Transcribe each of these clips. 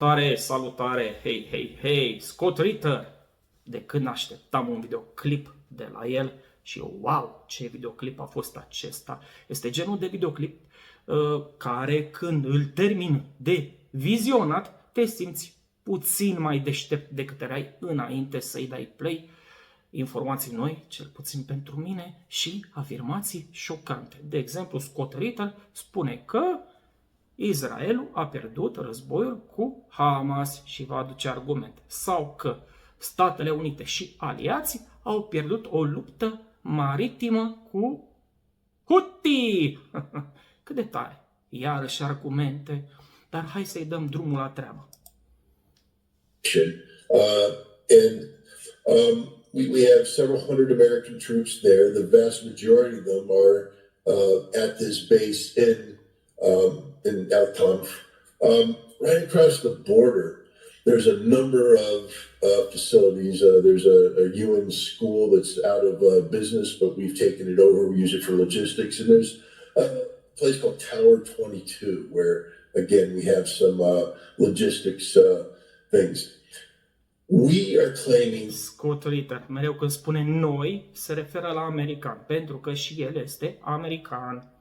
Salutare, salutare, hei, hei, hei, Scott Ritter! De când așteptam un videoclip de la el și wow, ce videoclip a fost acesta. Este genul de videoclip care când îl termin de vizionat, te simți puțin mai deștept decât erai înainte să-i dai play. Informații noi, cel puțin pentru mine, și afirmații șocante. De exemplu, Scott Ritter spune că Israelul a pierdut războiul cu Hamas și va aduce argumente. Sau că Statele Unite și aliații au pierdut o luptă maritimă cu Houthi. Cât de tare! Iarăși argumente, dar hai să-i dăm drumul la treabă. We have several hundred American troops there. The vast majority of them are at this base in Al Tanf. Right across the border, there's a number of facilities. There's a UN school that's out of business, but we've taken it over. We use it for logistics. And there's a place called Tower 22, where, again, we have some logistics things. We are claiming... Scott Ritter, mereu când spune noi, se referă la american, pentru că și el este american.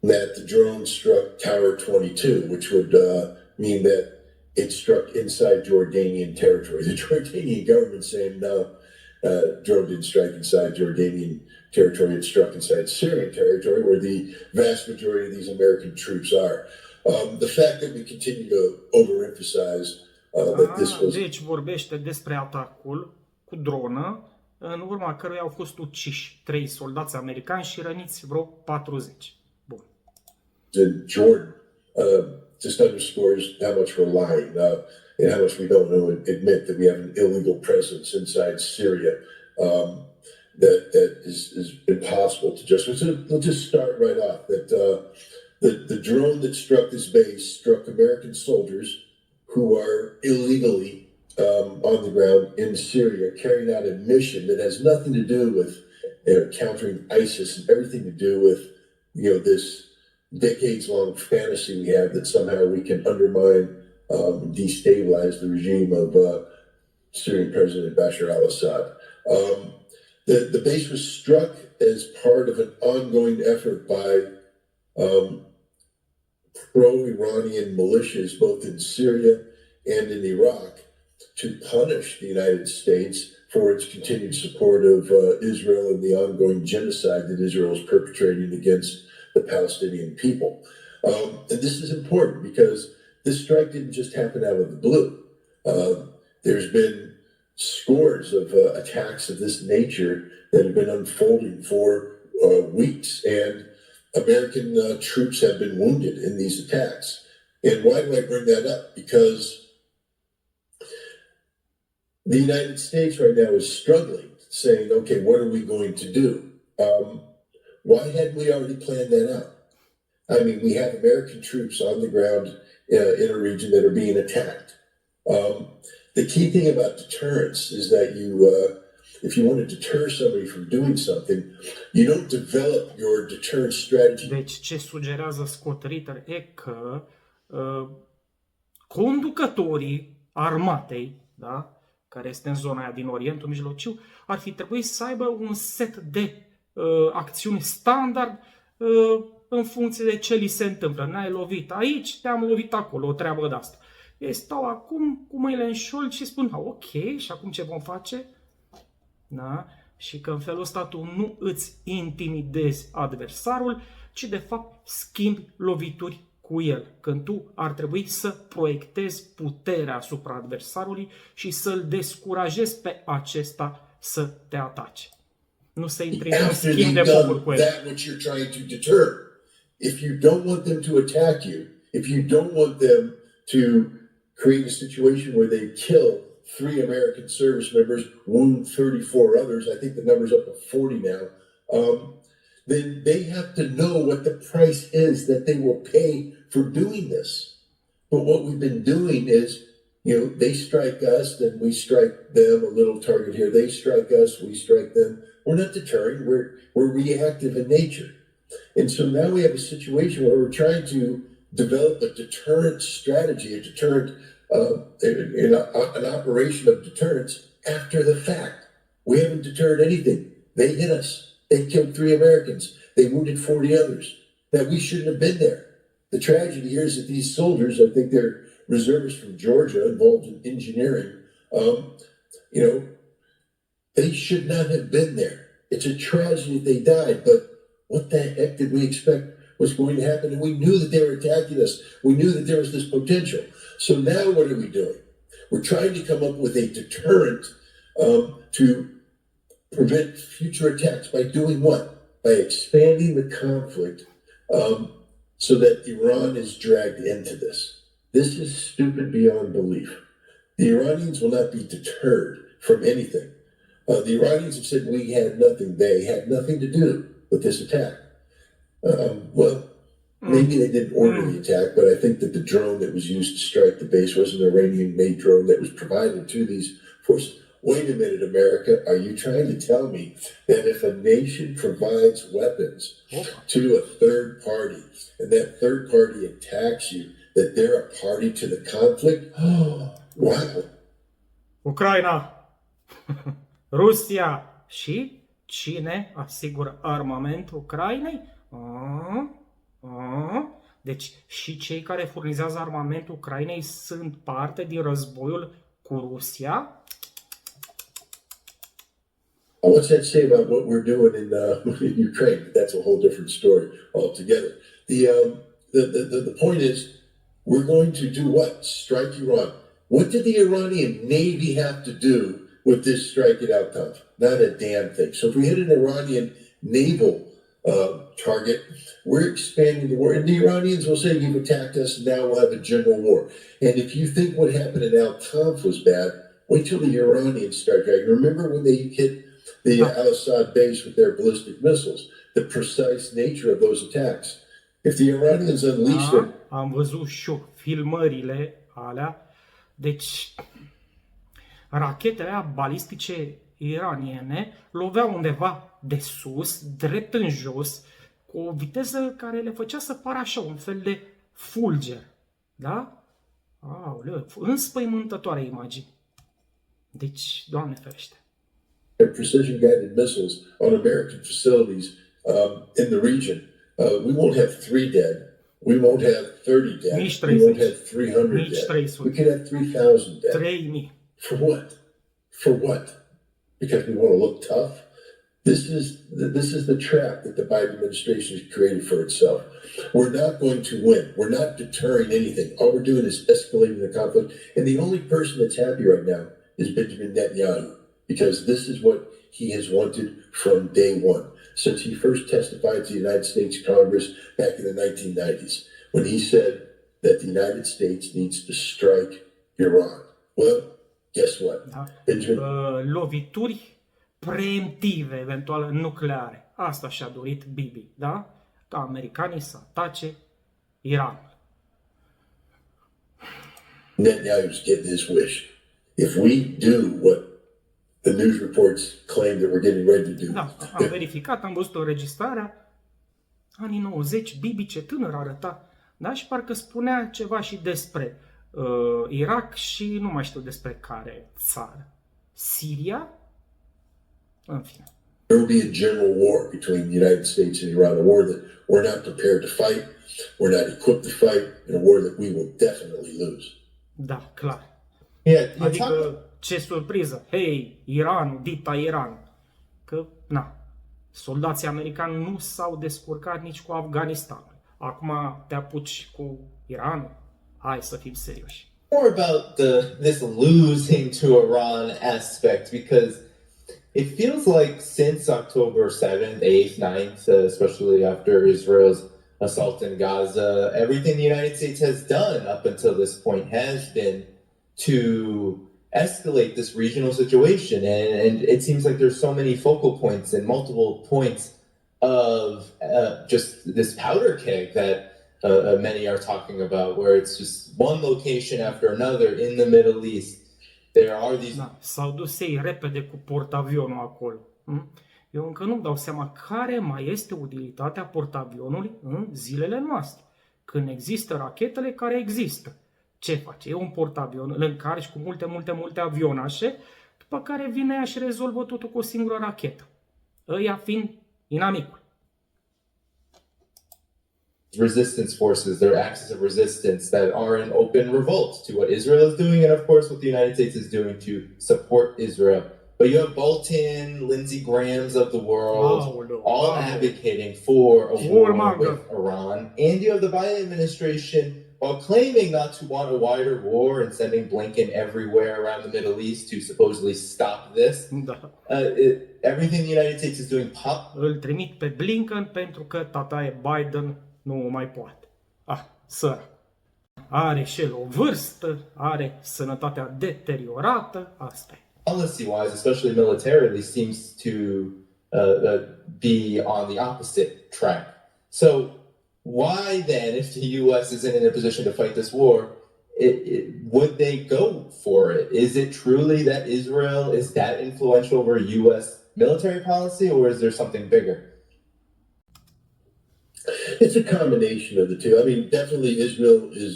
That the drone struck Tower 22, which would mean that it struck inside Jordanian territory. The Jordanian government saying no, drone didn't strike inside Jordanian territory, it struck inside Syrian territory, where the vast majority of these American troops are. The fact that we continue to overemphasize that this was... Deci vorbește despre atacul cu dronă, în urma căruia au fost uciși 3 soldați americani și răniți vreo 40. Bun. In Jordan just underscores how much we're lying and how much we don't know and admit that we have an illegal presence inside Syria that is impossible to justify. So let's just start right off that the drone that struck this base struck American soldiers who are illegally on the ground in Syria, carrying out a mission that has nothing to do with countering ISIS and everything to do with this decades-long fantasy we have that somehow we can undermine, destabilize the regime of Syrian President Bashar al-Assad. The base was struck as part of an ongoing effort by pro-Iranian militias both in Syria and in Iraq to punish the United States for its continued support of Israel and the ongoing genocide that Israel is perpetrating against the Palestinian people. And this is important because this strike didn't just happen out of the blue. There's been scores of attacks of this nature that have been unfolding for weeks, and American troops have been wounded in these attacks. And why do I bring that up? Because the United States right now is struggling, saying, okay, what are we going to do? Why hadn't we already planned that out? I mean, we have American troops on the ground in a region that are being attacked. The key thing about deterrence is that if you want to deter somebody from doing something, you don't develop your deterrence strategy. Deci ce sugerează Scott Ritter e că conducătorii armatei, da, care este în zona aia din Orientul Mijlociu, ar fi trebuit să aibă un set de acțiuni standard în funcție de ce li se întâmplă. Ne-ai lovit aici, te-am lovit acolo, o treabă de asta. Ei stau acum cu mâinile în șold și spun, ok, și acum ce vom face? Da? Și că în felul ăsta tu nu îți intimidezi adversarul, ci de fapt schimbi lovituri cu el, când tu ar trebui să proiectezi puterea asupra adversarului și să-l descurajezi pe acesta să te atace. Nu să intri în schimb de focuri cu el. That which you're trying to deter. If you don't want them to attack you, if you don't want them to create a situation where they kill 3 American service members, wound 34 others, I think the number's up to 40 now, then they have to know what the price is that they will pay for doing this. But what we've been doing is, they strike us, then we strike them, a little target here. They strike us, we strike them. We're not deterring, we're reactive in nature. And so now we have a situation where we're trying to develop a deterrent strategy, a deterrent an operation of deterrence after the fact. We haven't deterred anything. They hit us. They killed 3 Americans. They wounded 40 others. That we shouldn't have been there. The tragedy here is that these soldiers, I think they're reservists from Georgia involved in engineering, they should not have been there. It's a tragedy that they died, but what the heck did we expect was going to happen? And we knew that they were attacking us. We knew that there was this potential. So now what are we doing? We're trying to come up with a deterrent to prevent future attacks by doing what? By expanding the conflict so that Iran is dragged into this. This is stupid beyond belief. The Iranians will not be deterred from anything. The Iranians have said we had nothing. They had nothing to do with this attack. Maybe they didn't order the attack, but I think that the drone that was used to strike the base was an Iranian-made drone that was provided to these forces. Wait a minute, America. Are you trying to tell me that if a nation provides weapons to a third party and that third party attacks you, that they're a party to the conflict? Wow. Ucraina, Rusia și cine asigură armament Ucrainei? Deci și cei care furnizează armament Ucrainei sunt parte din războiul cu Rusia? What's that say about what we're doing in Ukraine? That's a whole different story altogether. The point is, we're going to do what? Strike Iran. What did the Iranian Navy have to do with this strike at Al-Tanf? Not a damn thing. So if we hit an Iranian naval target, we're expanding the war. And the Iranians will say, you've attacked us, now we'll have a general war. And if you think what happened at Al-Tanf was bad, wait till the Iranians start dragging. Remember when they hit the Al-Assad base with their ballistic missiles, the precise nature of those attacks. If the Iranians unleash them... Am văzut și eu filmările alea. Deci, rachetele alea balistice iraniene loveau undeva de sus, drept în jos, cu o viteză care le făcea să pară așa, un fel de fulger. Da? Aoleu, înspăimântătoare imagini. Deci, Doamne ferește. Precision-guided missiles on American facilities in the region. We won't have 3 dead. We won't have 30 dead. We won't have 300 dead. We could have 3,000 dead. 3.000. For what? For what? Because we want to look tough? This is the trap that the Biden administration has created for itself. We're not going to win. We're not deterring anything. All we're doing is escalating the conflict. And the only person that's happy right now is Benjamin Netanyahu, because this is what he has wanted from day one, since he first testified to the United States Congress back in the 1990s, when he said that the United States needs to strike Iran. Well, guess what? Lovituri preemptive, eventual nucleare. Asta și-a dorit Bibi, da? Ca americanii să atace Iran. Netanyahu's getting his wish. If we do what the news reports claim that we're getting ready to do. Da, am verificat, am văzut înregistrarea. Anii 90, Bibi ce tânăr arăta. Da? Și parcă spunea ceva și despre Irak și nu mai știu despre care țară. Siria? În fine. There will be a general war between the United States and Iran, a war that we're not prepared to fight, we're not equipped to fight, and a war that we will definitely lose. Da, clar. Yeah, adică, ce surpriză! Hei, Iranul, dita Iran. Că, soldații americani nu s-au descurcat nici cu Afganistanul. Acum te apuci cu Iranul? Hai să fim serioși. More about this losing to Iran aspect, because it feels like since October 7th, 8th, 9th, especially after Israel's assault in Gaza, everything the United States has done up until this point has been to escalate this regional situation. And it seems like there's so many focal points and multiple points of just this powder keg that many are talking about, where it's just one location after another in the Middle East. There are these... S-au dus ei repede cu portavionul acolo. Eu încă nu-mi dau seama care mai este utilitatea portavionului în zilele noastre, când există rachetele care există. Ce face? E un portavion, îl încarci cu multe avionașe, după care vine ea și rezolvă totul cu o singură rachetă. Ăia fiind inamicul. Resistance forces, their axis of resistance that are in open revolt to what Israel is doing and of course what the United States is doing to support Israel. But you have Bolton, Lindsey Grahams of the world, all advocating for a war with Iran. And you have the Biden administration, while claiming not to want a wider war and sending Blinken everywhere around the Middle East to supposedly stop this, everything the United States is doing Îl trimit pe Blinken pentru că tataie Biden nu mai poate. Sărac. Are și el o vârstă, are sănătatea deteriorată, asta e. Policy-wise, especially militarily, seems to be on the opposite track. So why then, if the U.S. isn't in a position to fight this war, would they go for it? Is it truly that Israel is that influential over U.S. military policy, or is there something bigger? It's a combination of the two. I mean, definitely Israel is,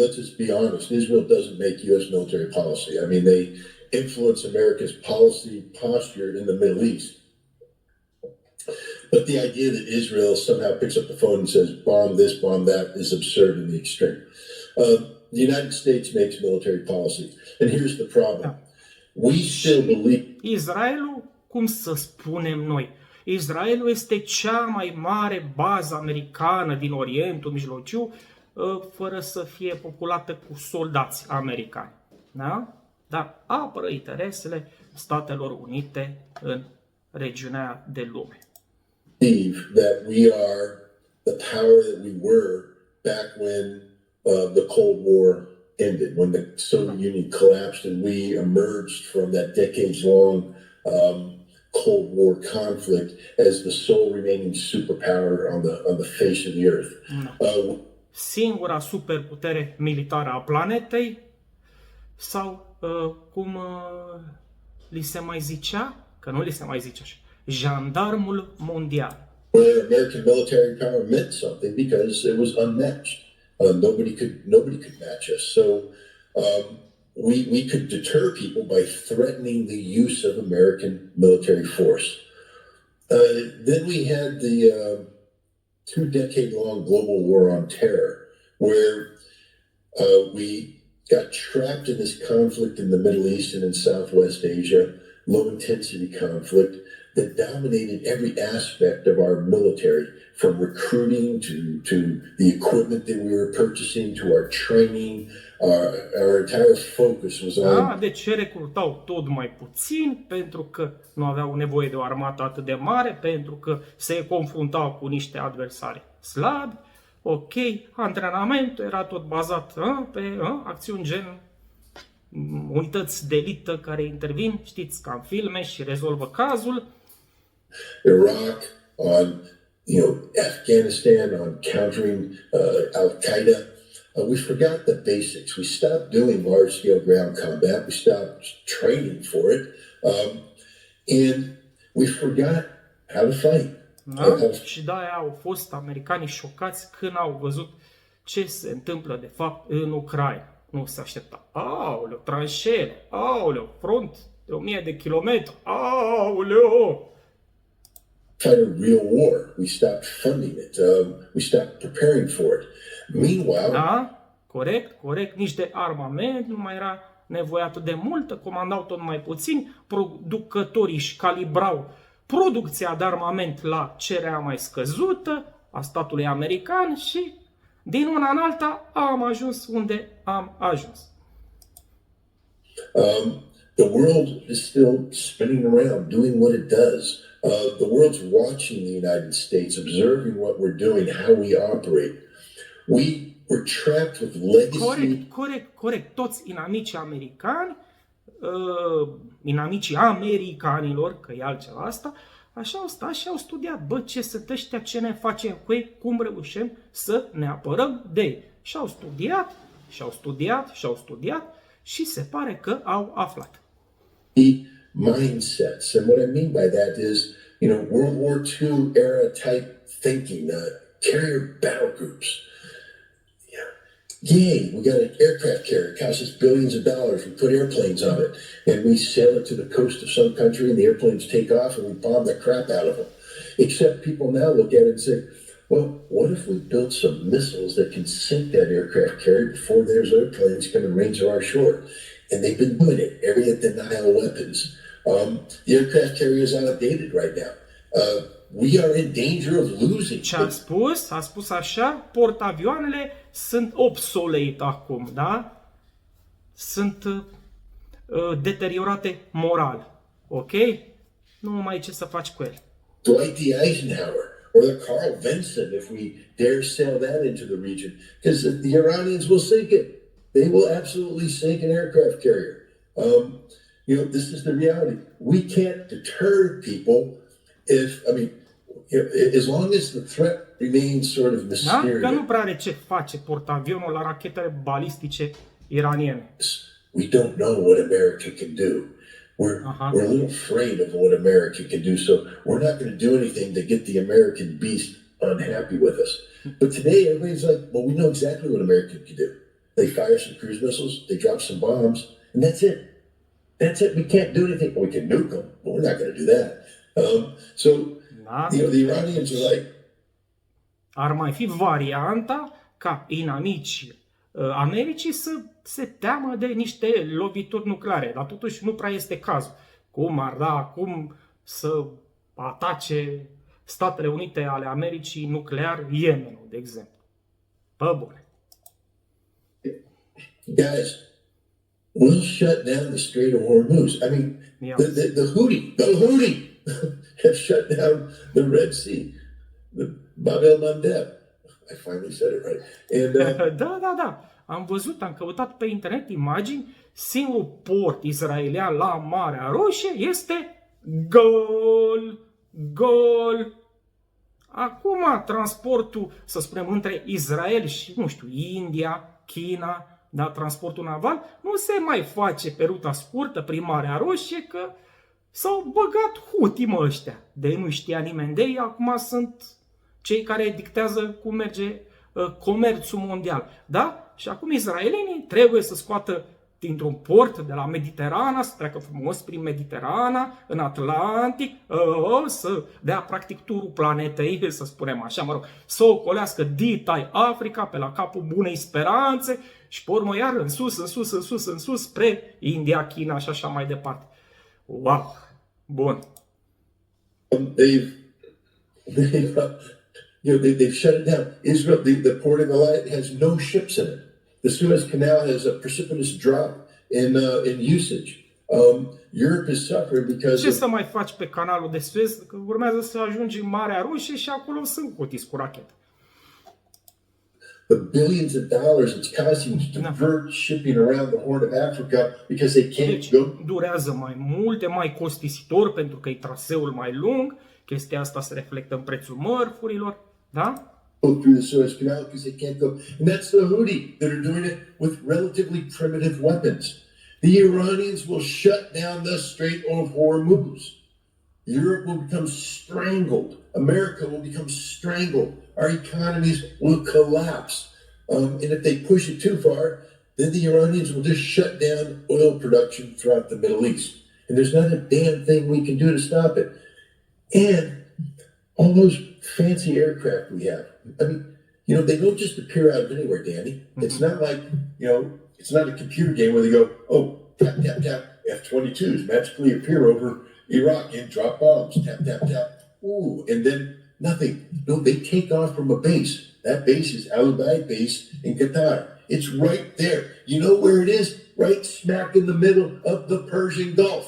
let's just be honest, Israel doesn't make U.S. military policy. I mean, they influence America's policy posture in the Middle East. But the idea that Israel somehow picks up the phone and says, bomb this, bomb that, is absurd in the extreme. The United States makes military policy. And here's the problem. We still believe... Israelul, cum să spunem noi, Israelul este cea mai mare bază americană din Orientul Mijlociu, fără să fie populată cu soldați americani. Da? Dar apără interesele Statelor Unite în regiunea de lume. That we are the power that we were back when the Cold War ended, when the Soviet Union collapsed and we emerged from that decades-long Cold War conflict as the sole remaining superpower on the face of the earth. Singura superputere militară a planetei, sau cum li se mai zicea, că nu li se mai zice așa, jandarmul mondial. Well, American military power meant something because it was unmatched. Nobody could match us. So we could deter people by threatening the use of American military force. Then we had the 2-decade-long global war on terror, where we got trapped in this conflict in the Middle East and in Southwest Asia, low-intensity conflict that dominated every aspect of our military, from recruiting to the equipment that we were purchasing, to our training. Our entire focus was on... Deci recrutau tot mai puțin pentru că nu aveau nevoie de o armată atât de mare, pentru că se confruntau cu niște adversari slabi. Ok, antrenamentul era tot bazat pe acțiuni gen unități de elită care intervin, știți, ca în filme, și rezolvă cazul. Iraq, on Afghanistan, on countering Al-Qaeda. We forgot the basics. We stopped doing large-scale ground combat. We stopped training for it, and we forgot how to fight. Și de-aia au fost americanii șocați când au văzut ce se întâmplă de fapt în Ucraina. Nu se aștepta. Aoleu, tranșele, aoleu, front de 1000 de kilometri, aoleu! Fight a real war. We stopped funding it. We stopped preparing for it. Meanwhile... Da, corect. Nici de armament nu mai era nevoie atât de multă, comandau tot mai puțin, producătorii își calibrau producția de armament la cererea mai scăzută a statului american și din una în alta am ajuns unde am ajuns. The world is still spinning around, doing what it does. The world's watching the United States, observing what we're doing, how we operate. We're trapped with legacy. Corect. Toți inamicii americani, inamicii americanilor, că e altceva asta, așa au stat și au studiat. Bă, ce sunt ăștia, ce ne facem cu ei, cum reușim să ne apărăm de ei. Și au studiat și se pare că au aflat. Mindsets. And what I mean by that is, World War II era type thinking, carrier battle groups. Yay, we got an aircraft carrier. It costs us billions of dollars. We put airplanes on it, and we sail it to the coast of some country, and the airplanes take off, and we bomb the crap out of them. Except people now look at it and say, well, what if we built some missiles that can sink that aircraft carrier before those airplanes come in range of our shore? And they've been doing it. Every denial weapons. The aircraft carrier is outdated right now. We are in danger of losing. Ce a spus așa, portavioanele sunt obsolete acum, da? Sunt deteriorate moral, ok? Nu mai e ce să faci cu ele. Dwight D. Eisenhower or the Carl Vinson, if we dare sail that into the region, because the Iranians will sink it. They will absolutely sink an aircraft carrier. This is the reality. We can't deter people as long as the threat remains sort of mysterious. Da? Că nu prea are ce face portavionul la rachetele balistice iraniene. We don't know what America can do. We're a little afraid of what America can do, so we're not going to do anything to get the American beast unhappy with us. But today, everybody's like, well, we know exactly what America can do. They fire some cruise missiles, they drop some bombs, and that's it. That's it. We can't do anything. We can nuke them, but we're not going to do that. The Iranians are like... Ar mai fi varianta ca inamicii Americii să se teamă de niște lovituri nucleare, dar totuși nu prea este cazul. Cum ar da acum să atace Statele Unite ale Americii nuclear Yemenul, de exemplu? Pă bune. Guys, we'll shut down the Strait of Hormuz. I mean, the Houthi have shut down the Red Sea, the Bab el-Mandeb. I finally said it right. And, da. Am văzut, am căutat pe internet imagini, singurul port israelian la Marea Roșie este gol. Acum transportul, să spunem, între Israel și, nu știu, India, China, da, transportul naval, nu se mai face pe ruta scurtă prin Marea Roșie, că s-au băgat Houthi ăștia. De nu știa nimeni de ei, acum sunt cei care dictează cum merge comerțul mondial. Da? Și acum israelienii trebuie să scoată dintr-un port de la Mediterana, să treacă frumos prin Mediterana, în Atlantic, să dea practic turul planetei, să spunem așa, mă rog, să ocolească dita Africa pe la capul bunei speranțe și pe urmă iar în sus, spre India, China și așa mai departe. Wow! Bun. They've shut it down. Israel, the port of Elayat has no ships in it. The Suez Canal has a precipitous drop in usage. Europe is suffering because... Ce să mai faci pe canalul de Suez? Că urmează să ajungi în Marea Roșie și acolo sunt Houthi cu rachete. The billions of dollars it's costing to divert shipping around the Horn of Africa because they can't go. Durează mai mult, e mai costisitor pentru că e traseul mai lung. Chestia asta se reflectă în prețul mărfurilor, da? Through the Suez Canal because they can't go. And that's the Houthi that are doing it with relatively primitive weapons. The Iranians will shut down the Strait of Hormuz. Europe will become strangled. America will become strangled. Our economies will collapse. And if they push it too far, then the Iranians will just shut down oil production throughout the Middle East. And there's not a damn thing we can do to stop it. And all those fancy aircraft we have. I mean, they don't just appear out of anywhere, Danny. It's not like, it's not a computer game where they go, oh, tap, tap, tap, F-22s magically appear over Iraq and drop bombs, tap, tap, tap. Ooh, and then nothing. No, they take off from a base. That base is Al Ubaid base in Qatar. It's right there. You know where it is? Right smack in the middle of the Persian Gulf.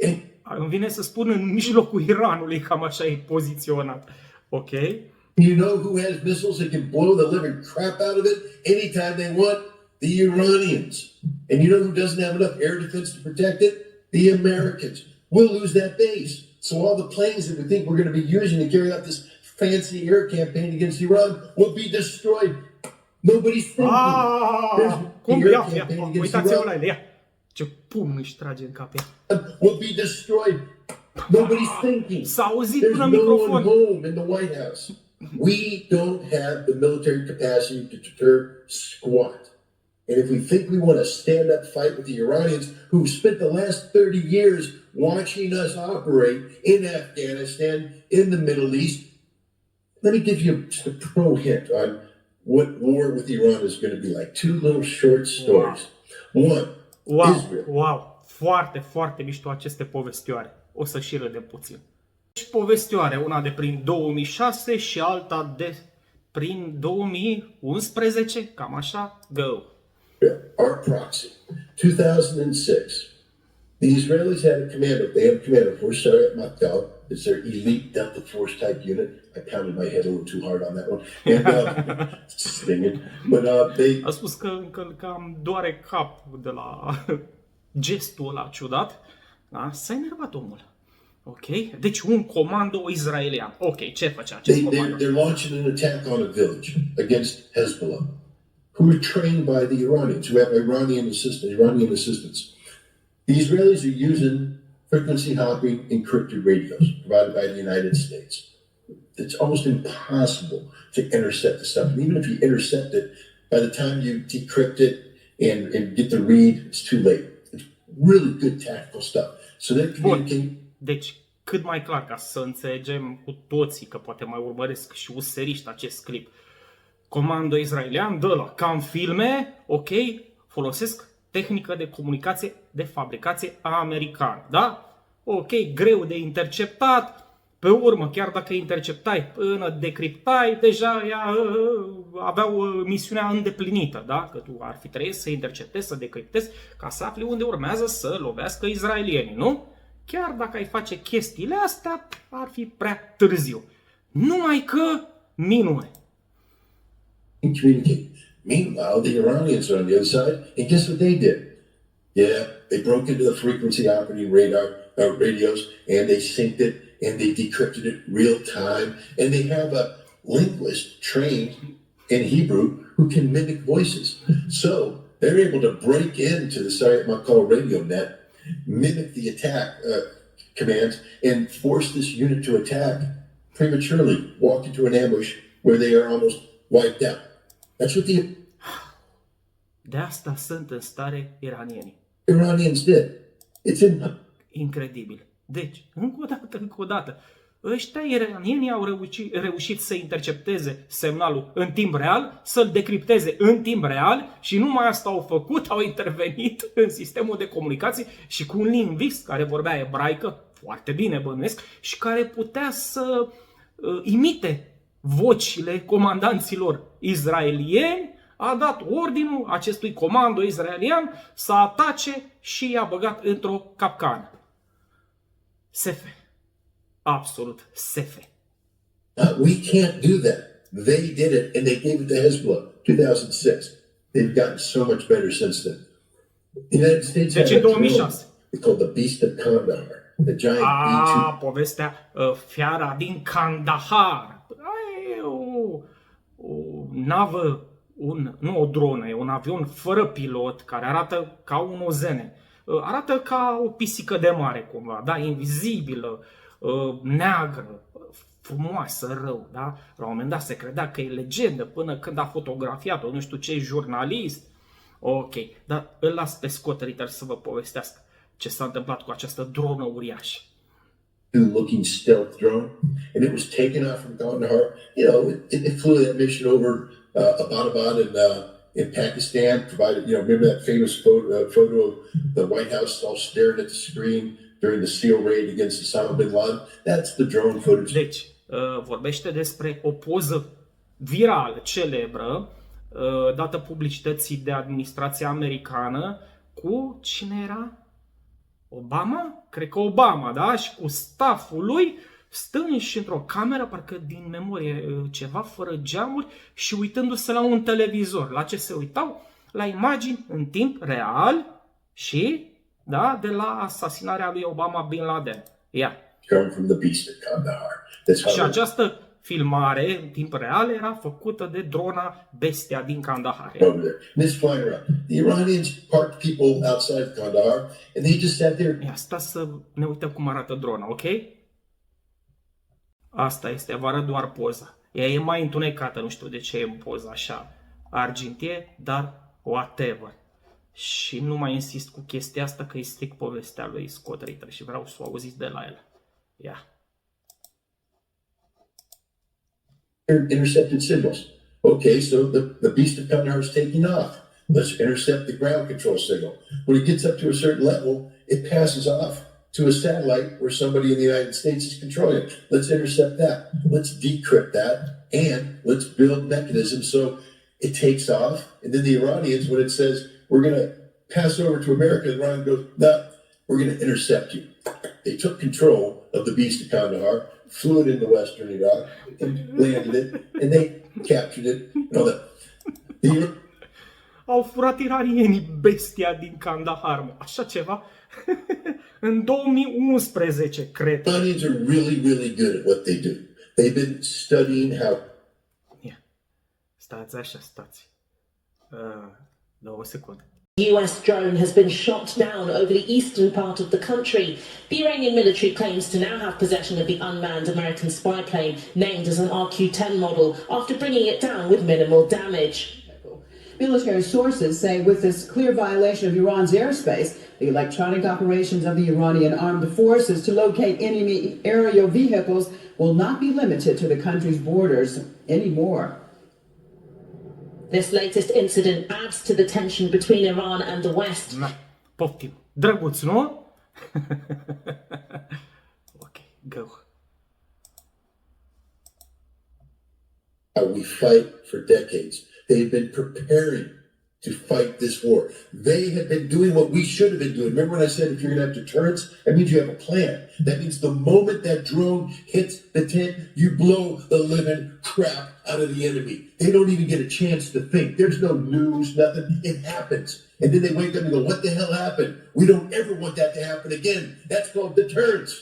And îmi vine să spun în mijlocul Iranului, cam așa e poziționat. Ok? You know who has missiles that can blow the living crap out of it anytime they want? The Iranians. And you know who doesn't have enough air defense to protect it? The Americans. We'll lose that base. So all the planes that we think we're going to be using to carry out this fancy air campaign against Iran will be destroyed. Nobody's thinking. Cum? Ia, uitați-vă la ele, ia. Ce pumn își trage în cap ea. Will be destroyed. Nobody's thinking. S-a auzit There's până no microfon. one home in the White House. We don't have the military capacity to deter squat. And if we think we want to stand up fight with the Iranians who spent the last 30 years watching us operate in Afghanistan, in the Middle East, let me give you just a pro hint on what war with Iran is going to be like. Two little short stories. One, Israel. Wow, foarte, foarte mișto aceste povestioare. O să și râdem puțin. Și povestioare, una de prin 2006 și alta de prin 2011, cam așa, go. Our proxy, 2006. The Israelis had a commando. They have a commando force, armata. It's their elite Delta Force type unit. I pounded my head a little too hard on that one. And stinging. But they. A spus că încă cam doare cap de la gestul ăla ciudat. Da? S-a enervat omul. Ok? Deci un comando israelian. Ok, ce face acest comando? They're launching an attack on a village against Hezbollah, who are trained by the Iranians, who have Iranian assistance. The Israelis are using frequency hopping encrypted radios provided by the United States. It's almost impossible to intercept the stuff. And even if you intercept it, by the time you decrypt it and get the read, it's too late. It's really good tactical stuff. So they're communicating. Deci, cât mai clar, ca să înțelegem cu toții, că poate mai urmăresc și useriști acest clip. Comando israelian, dă la cam filme, ok, folosesc tehnică de comunicație de fabricație americană, da? Ok, greu de interceptat, pe urmă, chiar dacă interceptai până decriptai, deja aveau misiunea îndeplinită, da? Că tu ar fi trebuit să interceptezi, să decriptezi, ca să afli unde urmează să lovească israelienii, nu? Chiar dacă ai face chestiile astea, ar fi prea târziu. Numai că minune. Communicate. Meanwhile, the Iranians are on the other side, and guess what they did? Yeah, they broke into the frequency operating radios, and they synced it, and they decrypted it real time, and they have a linguist trained in Hebrew who can mimic voices. So they're able to break into the Sayat radio net, mimic the attack commands, and force this unit to attack prematurely, walk into an ambush where they are almost wiped out. That's what the De asta sunt în stare iranienii. Iranians did. It's Incredibil. Deci, încă o dată, ăștia iranienii au reușit să intercepteze semnalul în timp real, să-l decripteze în timp real și numai asta au făcut, au intervenit în sistemul de comunicații și cu un lingvist care vorbea ebraică, foarte bine bănuiesc, și care putea să imite vocile comandanților israelieni, a dat ordinul acestui comando israelian să atace și i-a băgat într-o capcană. Sefe. Absolut sefe. We can't do that. They did it and they gave it to Hezbollah. 2006. They've gotten so much better since then. The United States deci în 2006. It's called the Beast of Kandahar. The giant B-2. Povestea fiara din Kandahar. E o navă, nu o dronă, e un avion fără pilot care arată ca un ozene. Arată ca o pisică de mare cumva, da, invizibilă, neagră, frumoasă, rău, da? La un moment dat se credea că e legendă până când a fotografiat-o, nu știu ce jurnalist. Ok, dar îl las pe Scott Ritter să vă povestească ce s-a întâmplat cu această dronă uriașă. Looking stealth drone, and it was taken off from Kandahar. You know, it flew that mission over Abbottabad in Pakistan. Provided, you know, remember that famous photo of the White House all staring at the screen during the SEAL raid against Osama bin Laden? That's the drone footage. Deci, vorbește despre o poză virală, celebră, dată publicității de administrația americană cu cine era? Obama? Cred că Obama, da? Și cu stafful lui stând și într-o cameră, parcă din memorie ceva, fără geamuri și uitându-se la un televizor. La ce se uitau? La imagini în timp real și, da, de la asasinarea lui Obama bin Laden. Ia. Și această filmare în timp real era făcută de drona Bestia din Kandahar. Asta să ne uităm cum arată drona, ok? Asta este, vă arăt doar poza. Ea e mai întunecată, nu știu de ce e în poza așa argintie, dar whatever. Și nu mai insist cu chestia asta că îi stric povestea lui Scott Ritter și vreau să o auziți de la el. Ia. Intercepted signals. Okay, so the beast of Kandahar is taking off. Let's intercept the ground control signal. When it gets up to a certain level, it passes off to a satellite where somebody in the United States is controlling it. Let's intercept that. Let's decrypt that, and let's build mechanisms so it takes off. And then the Iranians, when it says we're going to pass over to America, Iran goes, no, we're going to intercept you. They took control of the beast of Kandahar, flew it into western Iraq, and landed it, and they captured it. And all that. Au furat iranienii bestia din Kandahar, așa ceva, în 2011, cred. Iranians are really, really good at what they do. They've been studying how... Ia, stați așa, stați. 2 secunde. US drone has been shot down over the eastern part of the country. The Iranian military claims to now have possession of the unmanned American spy plane named as an RQ-10 model after bringing it down with minimal damage. Military sources say with this clear violation of Iran's airspace, the electronic operations of the Iranian armed forces to locate enemy aerial vehicles will not be limited to the country's borders anymore. This latest incident adds to the tension between Iran and the West. Na, poftim. Drăguț, nu? Ok, go. We fight for decades. They've been preparing to fight this war. They have been doing what we should have been doing. Remember when I said if you're going to have deterrence, that means you have a plan. That means the moment that drone hits the tent, you blow the living crap out of the enemy. They don't even get a chance to think. There's no news, nothing. It happens. And then they wake up and go, what the hell happened? We don't ever want that to happen again. That's called deterrence.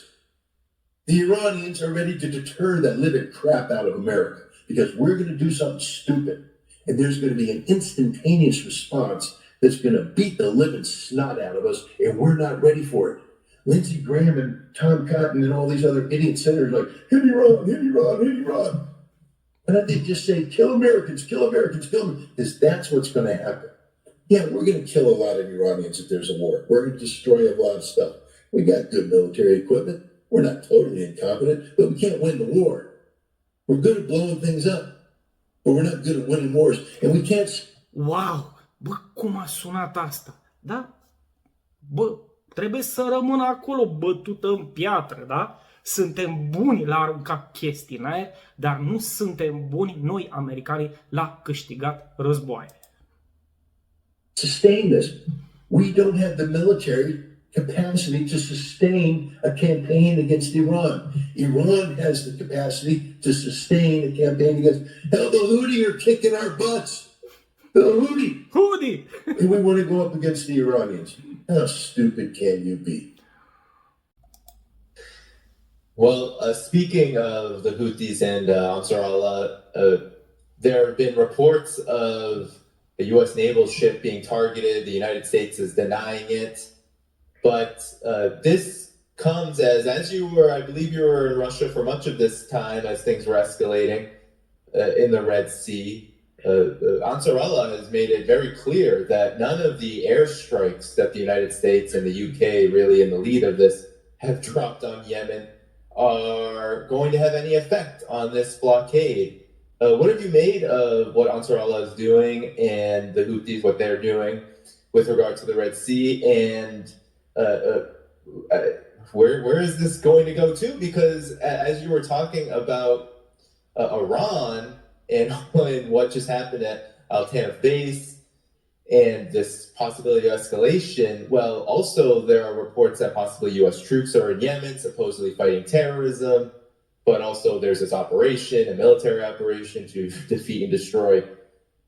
The Iranians are ready to deter that living crap out of America because we're going to do something stupid. And there's going to be an instantaneous response that's going to beat the living snot out of us, and we're not ready for it. Lindsey Graham and Tom Cotton and all these other idiot senators like, hit Iran, hit Iran, hit Iran. And then they just say, kill Americans, kill Americans, kill them, because that's what's going to happen. Yeah, we're going to kill a lot of Iranians if there's a war. We're going to destroy a lot of stuff. We got good military equipment. We're not totally incompetent, but we can't win the war. We're good at blowing things up. But we're not good at winning wars, and we can't... Wow! Bă, cum a sunat asta? Da? Bă, trebuie să rămână acolo bătută în piatră, da? Suntem buni la a arunca chestii în aer, dar nu suntem buni noi, americanii, la câștigat războaie. Sustain this. We don't have the military capacity to sustain a campaign against Iran. Iran has the capacity to sustain a campaign against... Hell, the Houthi are kicking our butts. The Houthi. Houthi! And we want to go up against the Iranians. How stupid can you be? Well, speaking of the Houthis and Ansar Allah, there have been reports of a U.S. naval ship being targeted. The United States is denying it. But this comes as you were, I believe you were in Russia for much of this time as things were escalating in the Red Sea. Ansar Allah has made it very clear that none of the airstrikes that the United States and the UK, really in the lead of this, have dropped on Yemen are going to have any effect on this blockade. What have you made of what Ansar Allah is doing and the Houthis, what they're doing with regard to the Red Sea, and where is this going to go to? Because as you were talking about Iran and what just happened at Al Tanf base and this possibility of escalation, well, also there are reports that possibly U.S. troops are in Yemen, supposedly fighting terrorism, but also there's this operation, a military operation to defeat and destroy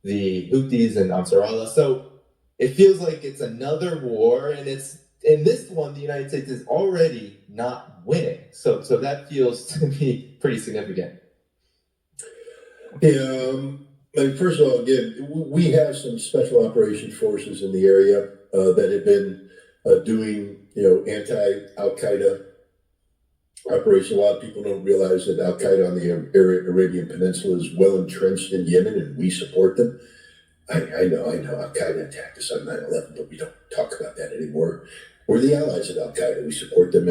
the Houthis and Ansar Allah. So it feels like it's another war, and it's in this one, the United States is already not winning. So that feels to me pretty significant. Yeah, first of all, again, we have some special operations forces in the area that have been doing, anti-Al-Qaeda operation. A lot of people don't realize that Al-Qaeda on the Arabian Peninsula is well entrenched in Yemen, and we support them. I know Al-Qaeda attacked us on 9/11, but we don't talk about that anymore. We're the allies of Al-Qaeda. We support them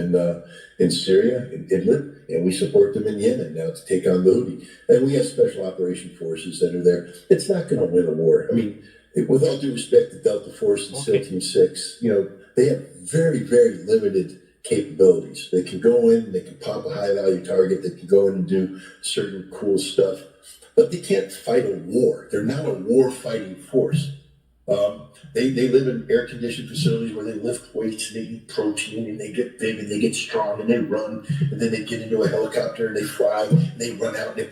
in Syria, in Idlib, and we support them in Yemen now to take on the Houthi. And we have special operation forces that are there. It's not going to win a war. I mean, with all due respect to Delta Force and SEAL Team 6, they have very, very limited capabilities. They can go in, they can pop a high-value target, they can go in and do certain cool stuff, but they can't fight a war. They're not a war-fighting force. They live in air-conditioned facilities where they lift weights and they eat protein and they get big and they get strong and they run and then they get into a helicopter and they fly and they run out and they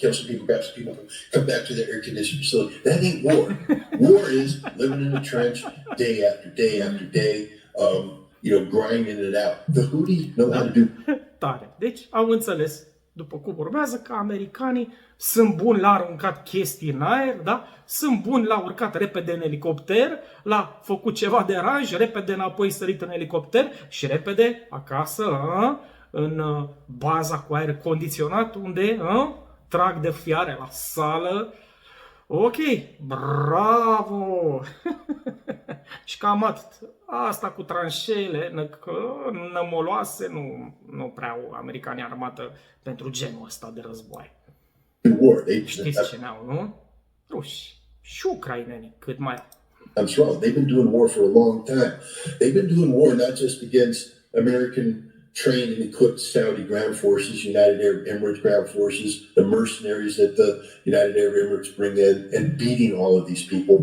kill some people, grab some people, come back to their air-conditioned facility. That ain't war. War is living in a trench day after day after day, grinding it out. The Houthi know how to do. Tare. Deci au înțeles, după cum urmează, că americanii sunt buni la aruncat chestii în aer, da? Sunt buni la urcat repede în elicopter, la făcut ceva de ranj, repede înapoi sărit în elicopter și repede acasă, în baza cu aer condiționat, unde trag de fiare la sală. Ok, bravo! Și cam atât. Asta cu tranșeele nămoloase, nu prea au americanii armată pentru genul ăsta de război. Știți ce n-au, nu? Ruși și ucraineni cât mai au. I'm wrong. They've been doing war for a long time. They've been doing war not just against American trained and equipped Saudi ground forces, United Arab Emirates ground forces, the mercenaries that the United Arab Emirates bring in, and beating all of these people.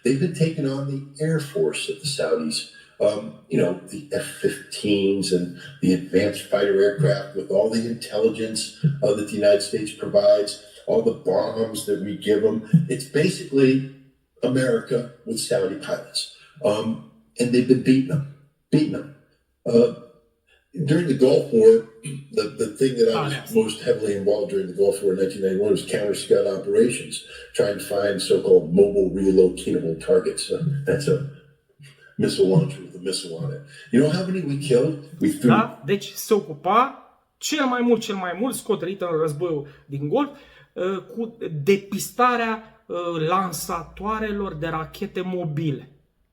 They've been taking on the Air Force of the Saudis, the F-15s and the advanced fighter aircraft with all the intelligence that the United States provides, all the bombs that we give them. It's basically America with Saudi pilots. And they've been beating them. During the Gulf War, the thing that I was most heavily involved during the Gulf War in 1991 was counter-scout operations, trying to find so-called mobile relocatable targets. That's a missile launcher with a missile on it. You know how many we killed? Da? Deci se ocupa cel mai mult, Scott Ritter în războiul din Golf, cu depistarea lansatoarelor de rachete mobile.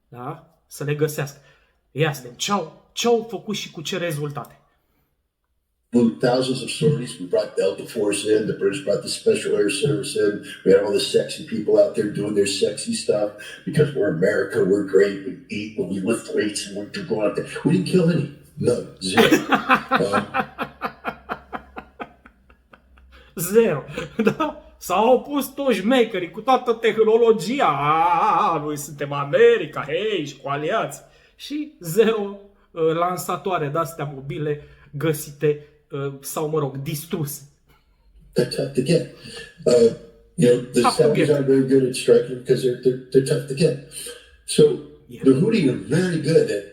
Da? Să le găsească. Ia să vedem ce au făcut și cu ce rezultate. Thousands of sorties. We brought Delta Force in. The British brought the Special Air Service in. We had all the sexy people out there doing their sexy stuff because we're America. We're great. We eat, we lift weights, and we go out there. We didn't kill any. None. Zero. Zero. Da? S-au opus toți șmecherii cu toată tehnologia. Noi suntem America, hei, și cu aliați. Și zero lansatoare de-astea mobile găsite sau, distruse. They're tough to get. The Saudis aren't very good at striking because they're tough to get. So the Houthi are very good at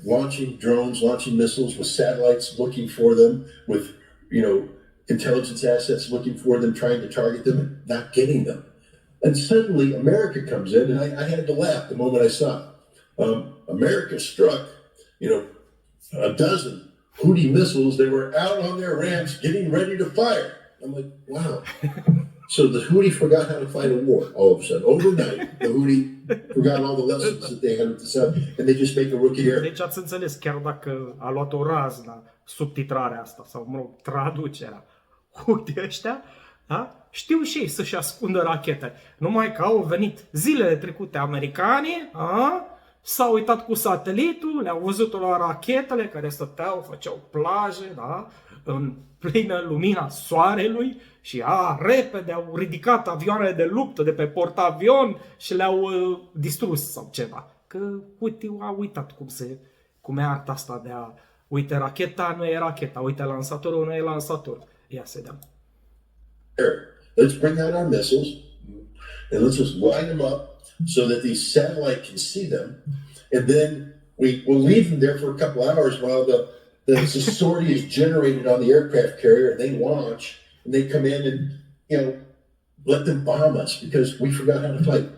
launching drones, launching missiles with satellites looking for them, with intelligence assets looking for them, trying to target them, and not getting them. And suddenly America comes in, and I had to laugh the moment I saw it. America struck, a dozen Houthi missiles. They were out on their ramps getting ready to fire. I'm like, wow. So the Houthi forgot how to fight a war all of a sudden. Overnight, the Houthi forgot all the lessons that they had with the South, and they just make a rookie error. Deci ați înțeles, chiar dacă a luat o razna subtitrarea asta, sau, traducerea, Houthi ăștia, da? Știu și ei să-și ascundă rachete. Numai că au venit zilele trecute americanii, s-au uitat cu satelitul, le-au văzut la rachetele care stăteau, făceau plaje, da? În plină lumina soarelui și repede au ridicat avioanele de luptă de pe portavion și le-au distrus sau ceva. Că uite, au uitat cum e arta asta de a... Uite, racheta nu e racheta, uite, lansatorul nu e lansator. Ia să vedem. Let's bring out our missiles and let's just line them up so that the satellite can see them, and then we'll leave them there for a couple hours while the sortie is generated on the aircraft carrier, and they launch, and they come in and, let them bomb us because we forgot how to fight.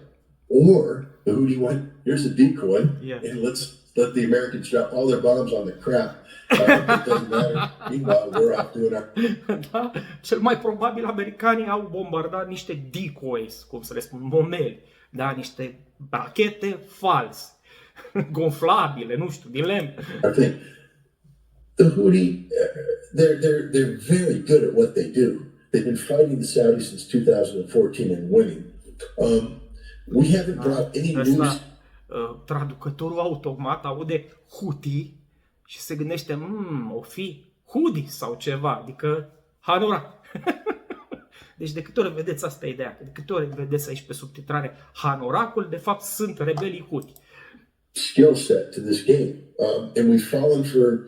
Or the Houthi went, here's a decoy, and let's let the Americans drop all their bombs on the crap, It doesn't matter. Meanwhile, we're off doing our... Da? Cel mai probabil americanii au bombardat niște decoys, cum să le spun, momeli, da? Niște rachete false, gonflabile, nu știu, din lemn. I think the Houthi, they're very good at what they do. They've been fighting the Saudis since 2014 and winning. We haven't brought any news. Traducătorul automat aude Houthi și se gândește, o fi Houthi sau ceva, adică Hanura. Deci de câte ori vedeți asta ideea, de câte ori vedeți aici pe subtitrare Hanoracul, de fapt sunt rebelii Houthi. Skill set to this game, and we've fallen for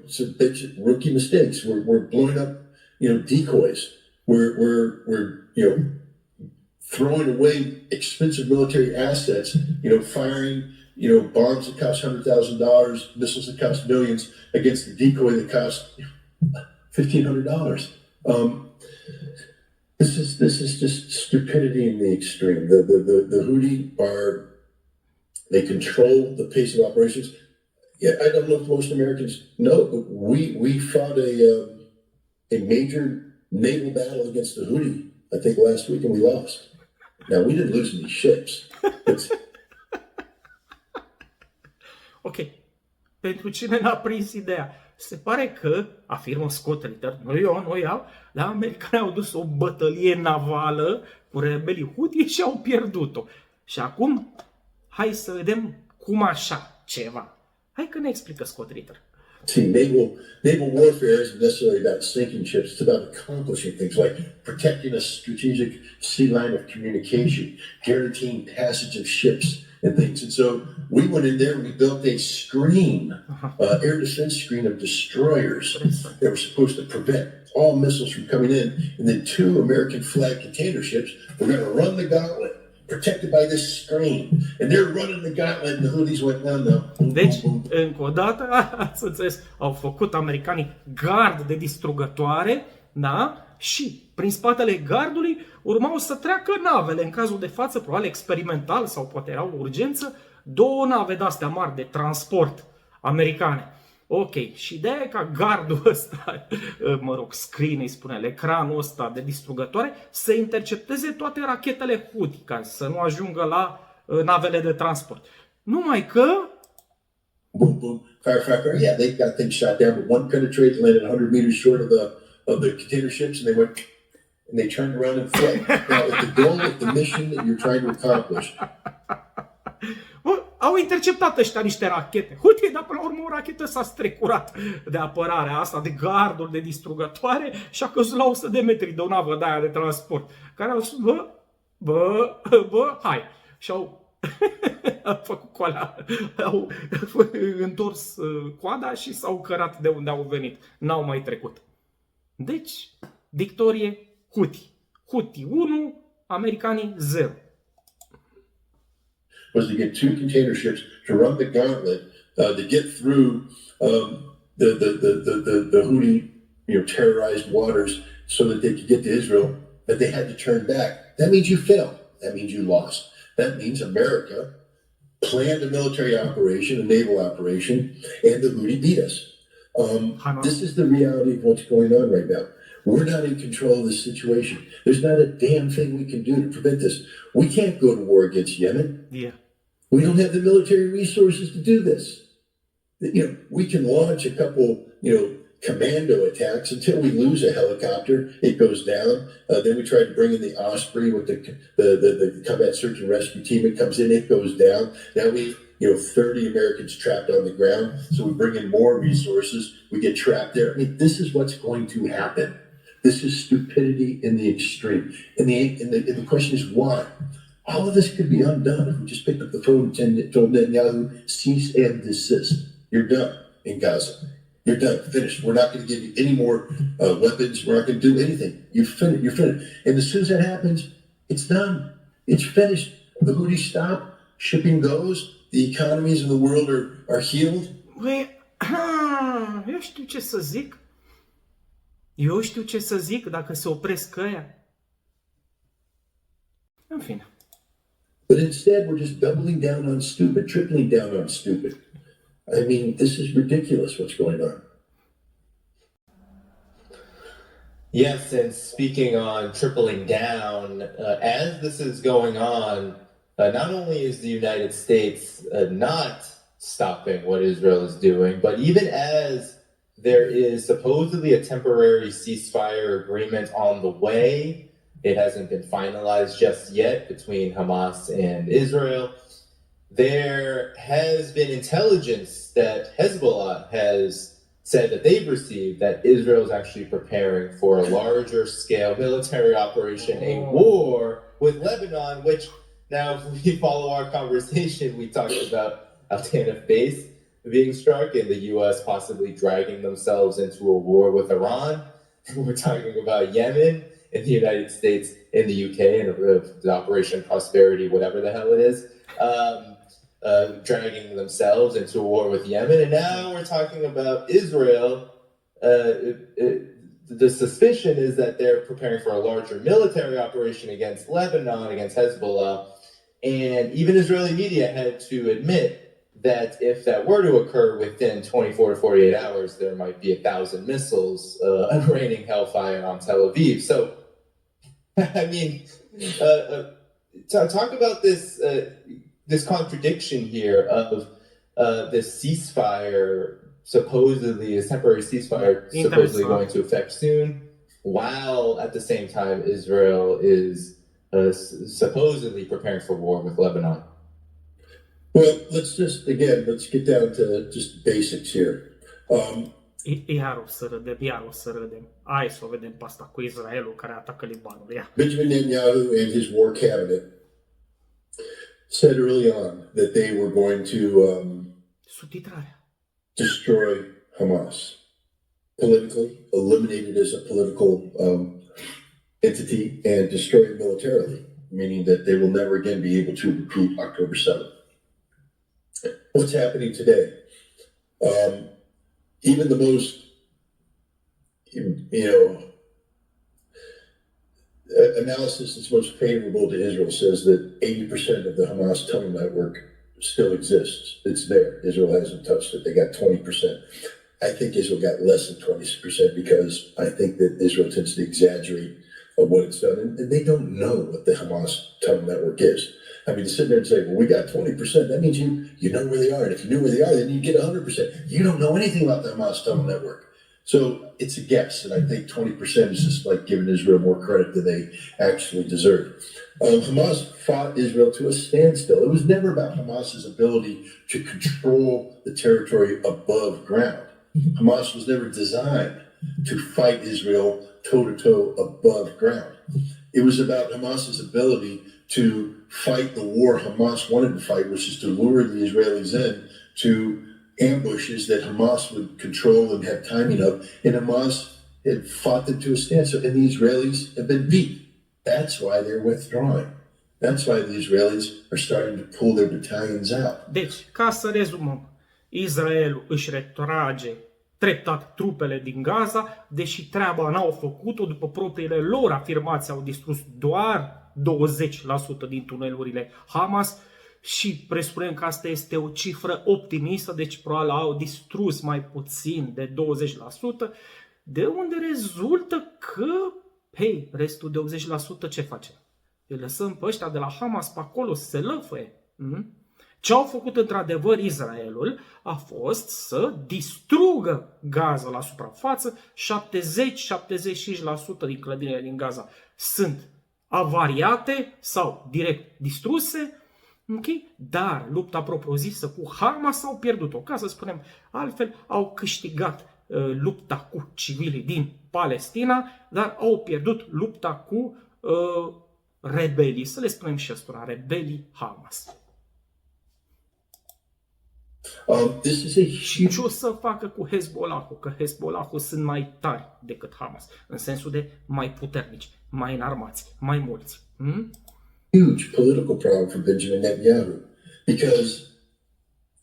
some big rookie mistakes. We're blowing up decoys. We're throwing away expensive military assets. Firing bombs that cost $100,000, missiles that cost millions against the decoy that cost $1,500. This is just stupidity in the extreme. The Houthi they control the pace of operations. Yeah, I don't know if most Americans know, but we fought a major naval battle against the Houthi, I think last week, and we lost. Now, we didn't lose any ships. Ok. Pentru cine n-a prins ideea, se pare că, afirmă Scott Ritter, nu eu, dar americanii au dus o bătălie navală cu rebelii Houthi și au pierdut-o. Și acum, hai să vedem cum așa ceva. Hai că ne explică Scott Ritter. See, naval warfare isn't necessarily about sinking ships. It's about accomplishing things like protecting a strategic sea line of communication, guaranteeing passage of ships and things. And so we went in there and we built a screen, air defense screen of destroyers that were supposed to prevent all missiles from coming in. And then 2 American flag container ships were going to run the gauntlet, protected by this screen. And they're running the gauntlet and the Houthis went, no. Deci, încă o dată, ați înțeles, au făcut americanii gard de distrugătoare, da? Și prin spatele gardului urmau să treacă navele, în cazul de față, probabil experimental sau poate era o urgență, 2 nave de-astea mari de transport americane. Ok, și ideea e ca gardul ăsta, screen îi spune, ecranul ăsta de distrugătoare, să intercepteze toate rachetele Houthi, ca să nu ajungă la navele de transport. Numai că... Boom, boom, fire. Yeah, they got things shot down, but one penetrated, landed 100 meters short of the container ships, and they went, and they turned around and fled. Now, if the goal of the mission that you're trying to accomplish... Au interceptat ăștia niște rachete. Uite, dar până la urmă o rachetă s-a strecurat de apărarea asta, de garduri, de distrugătoare și a căzut la 100 de metri de o navă de aia de transport. Care au spus, hai. Și au făcut coala, au întors coada și s-au cărat de unde au venit. N-au mai trecut. Deci, victorie Houthi. Houthi 1, americanii 0. Was to get 2 container ships to run the gauntlet to get through the Houthi terrorized waters so that they could get to Israel, but they had to turn back. That means you failed. That means you lost. That means America planned a military operation, a naval operation, and the Houthi beat us. This is the reality of what's going on right now. We're not in control of this situation. There's not a damn thing we can do to prevent this. We can't go to war against Yemen. Yeah. We don't have the military resources to do this. We can launch a couple, commando attacks until we lose a helicopter. It goes down. Then we try to bring in the Osprey with the combat search and rescue team. It comes in. It goes down. Now we 30 Americans trapped on the ground. So we bring in more resources. We get trapped there. I mean, this is what's going to happen. This is stupidity in the extreme. And the question is why? All of this could be undone if we just picked up the phone and told Netanyahu, cease and desist. You're done in Gaza. You're done. Finished. We're not going to give you any more weapons. We're not going to do anything. You're finished. And as soon as that happens, it's done. It's finished. The Houthis stop. Shipping goes. The economies of the world are healed. Eu știu ce să zic. Eu știu ce să zic dacă se opresc ăia. În fine. But instead, we're just doubling down on stupid, tripling down on stupid. I mean, this is ridiculous what's going on. Yes, and speaking on tripling down, as this is going on, not only is the United States not stopping what Israel is doing, but even as there is supposedly a temporary ceasefire agreement on the way, it hasn't been finalized just yet between Hamas and Israel. There has been intelligence that Hezbollah has said that they've received that Israel is actually preparing for a larger scale military operation, a war with Lebanon, which now if we follow our conversation, we talked about Al-Tanf base being struck and the U.S. possibly dragging themselves into a war with Iran. We're talking about Yemen and the United States and the UK and the Operation Prosperity, whatever the hell it is. Dragging themselves into a war with Yemen, and now we're talking about Israel. The suspicion is that they're preparing for a larger military operation against Lebanon, against Hezbollah, and even Israeli media had to admit that if that were to occur within 24 to 48 hours, there might be 1,000 missiles raining hellfire on Tel Aviv. So, I mean, talk about this contradiction here of this ceasefire supposedly, a temporary ceasefire supposedly going to effect soon, while at the same time Israel is supposedly preparing for war with Lebanon. Well, let's get down to just basics here. Iar o să râdem. Hai să o vedem pe asta cu Israelul care atacă Libanul. Ia. Benjamin Netanyahu and his war cabinet said early on that they were going to destroy Hamas politically, eliminate it as a political entity, and destroy it militarily, meaning that they will never again be able to repeat October 7th. What's happening today? Even the most, analysis that's most favorable to Israel says that 80% of the Hamas tunnel network still exists. It's there. Israel hasn't touched it. They got 20%. I think Israel got less than 20% because I think that Israel tends to exaggerate what it's done. And they don't know what the Hamas tunnel network is. I mean, to sit there and say, well, we got 20%, that means you know where they are. And if you knew where they are, then you get 100%. You don't know anything about the Hamas tunnel network. So it's a guess, and I think 20% is just like giving Israel more credit than they actually deserve. Hamas fought Israel to a standstill. It was never about Hamas's ability to control the territory above ground. Hamas was never designed to fight Israel toe-to-toe above ground. It was about Hamas's ability to fight the war Hamas wanted to fight, which is to lure the Israelis in to ambushes that Hamas would control and have timing of, and Hamas had fought them to a standstill, and the Israelis have been beat. That's why they're withdrawing. That's why the Israelis are starting to pull their battalions out. Deci, ca să rezumăm, Israelul își retrage treptat trupele din Gaza, deși treaba n-au făcut-o, după propriile lor afirmații au distrus doar 20% din tunelurile Hamas și presupunem că asta este o cifră optimistă, deci probabil au distrus mai puțin de 20%, de unde rezultă că, hei, restul de 80% ce facem? Îi lăsăm pe ăștia de la Hamas pe acolo să se lăfăie. Ce au făcut într-adevăr Israelul a fost să distrugă Gaza la suprafață. 70-75% din clădirile din Gaza sunt avariate sau direct distruse. Okay? Dar lupta propriu-zisă cu Hamas au pierdut-o. Ca să spunem altfel, au câștigat lupta cu civilii din Palestina, dar au pierdut lupta cu rebelii, să le spunem și ăstora, rebelii Hamas. Și ce o să facă cu Hezbollahul? Că Hezbollahul sunt mai tari decât Hamas, în sensul de mai puternici, mai înarmați, mai mulți. Huge political problem for Benjamin Netanyahu because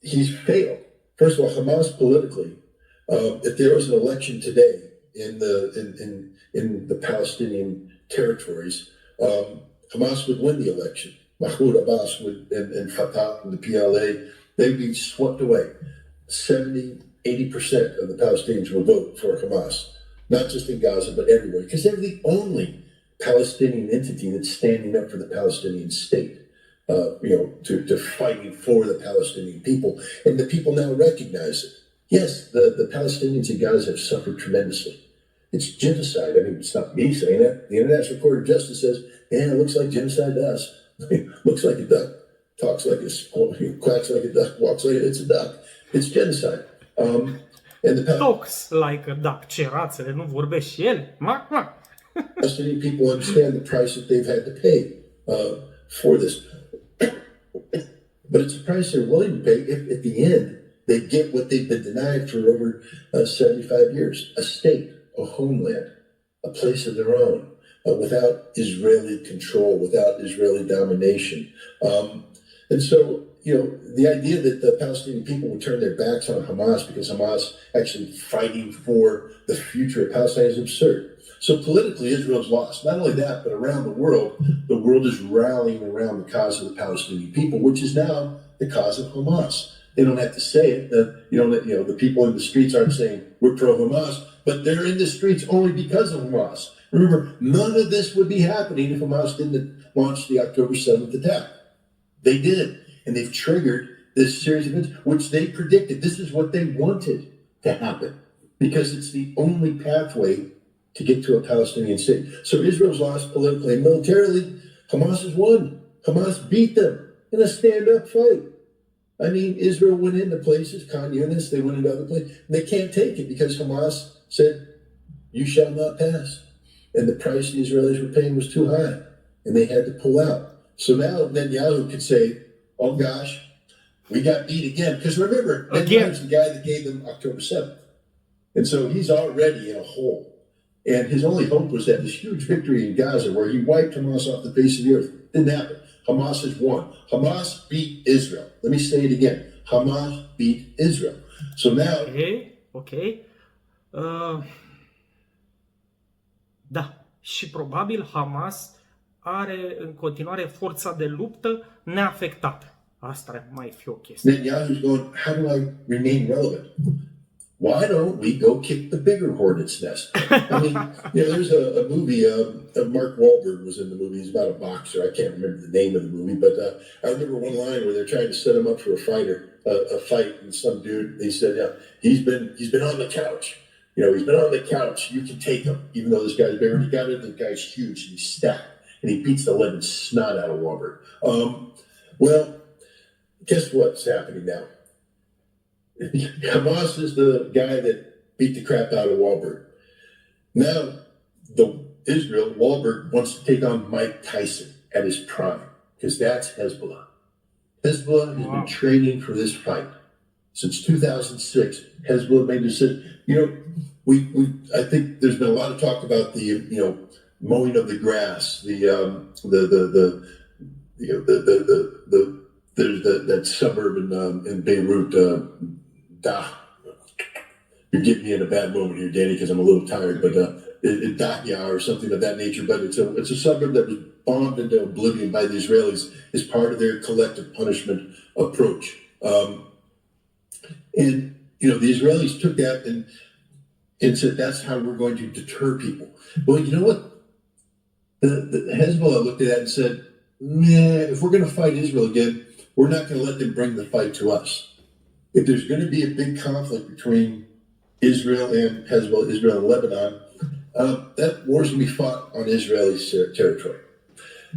he's failed. First of all, Hamas politically, if there was an election today in the Palestinian territories, Hamas would win the election. Mahmoud Abbas would, and Fatah and the PLA, they'd be swept away. 70-80% of the Palestinians will vote for Hamas, not just in Gaza, but everywhere, because they're the only Palestinian entity that's standing up for the Palestinian state, to fighting for the Palestinian people. And the people now recognize it. Yes, the Palestinians in Gaza have suffered tremendously. It's genocide. I mean, it's not me saying that. The International Court of Justice says, yeah, it looks like genocide to us. Looks like a duck, talks like a quacks like a duck, walks like it's a duck. It's genocide. And the Talks like a duck. Ce rațele, nu vorbesc și ele? Palestinian people understand the price that they've had to pay for this. But it's a price they're willing to pay if at the end they get what they've been denied for over 75 years, a state, a homeland, a place of their own, without Israeli control, without Israeli domination. And so, the idea that the Palestinian people would turn their backs on Hamas because Hamas actually fighting for the future of Palestine is absurd. So politically, Israel's lost. Not only that, but around the world is rallying around the cause of the Palestinian people, which is now the cause of Hamas. They don't have to say it. The people in the streets aren't saying we're pro-Hamas, but they're in the streets only because of Hamas. Remember, none of this would be happening if Hamas didn't launch the October 7th attack. They did, and they've triggered this series of events, which they predicted. This is what they wanted to happen, because it's the only pathway to get to a Palestinian state. So Israel's lost politically and militarily. Hamas has won. Hamas beat them in a stand-up fight. I mean, Israel went into places, Khan Yunis, they went into other places, and they can't take it because Hamas said, you shall not pass. And the price the Israelis were paying was too high, and they had to pull out. So now Netanyahu could say, oh gosh, we got beat again. Because remember, Netanyahu's the guy that gave them October 7th. And so he's already in a hole. And his only hope was that this huge victory in Gaza, where he wiped Hamas off the face of the earth, didn't happen. Hamas has won. Hamas beat Israel. Let me say it again. Hamas beat Israel. So now... Okay. Da. Și probabil Hamas are în continuare forța de luptă neafectată. Asta ar mai fi o chestie. Netanyahu's going, how do I remain relevant? Why don't we go kick the bigger hornet's nest? I mean, there's a movie, Mark Wahlberg was in the movie. He's about a boxer. I can't remember the name of the movie, but I remember one line where they're trying to set him up for a fight, and some dude, they said, yeah, he's been on the couch. He's been on the couch. You can take him, even though this guy's bigger. He got it. The guy's huge, and he's stacked, and he beats the living snot out of Wahlberg. Well, guess what's happening now? Hamas is the guy that beat the crap out of Wahlberg. Now, Wahlberg wants to take on Mike Tyson at his prime, because that's Hezbollah. Hezbollah has been training for this fight since 2006. Hezbollah made a decision. I think there's been a lot of talk about the mowing of the grass, there's that suburb in Beirut. You're getting me in a bad moment here, Danny, because I'm a little tired. But Dakya or something of that nature. But it's a suburb that was bombed into oblivion by the Israelis as part of their collective punishment approach. And the Israelis took that and said that's how we're going to deter people. Well, you know what? The Hezbollah looked at that and said, if we're going to fight Israel again, we're not going to let them bring the fight to us. If there's going to be a big conflict between Israel and Hezbollah, Israel and Lebanon, that war's going to be fought on Israeli territory.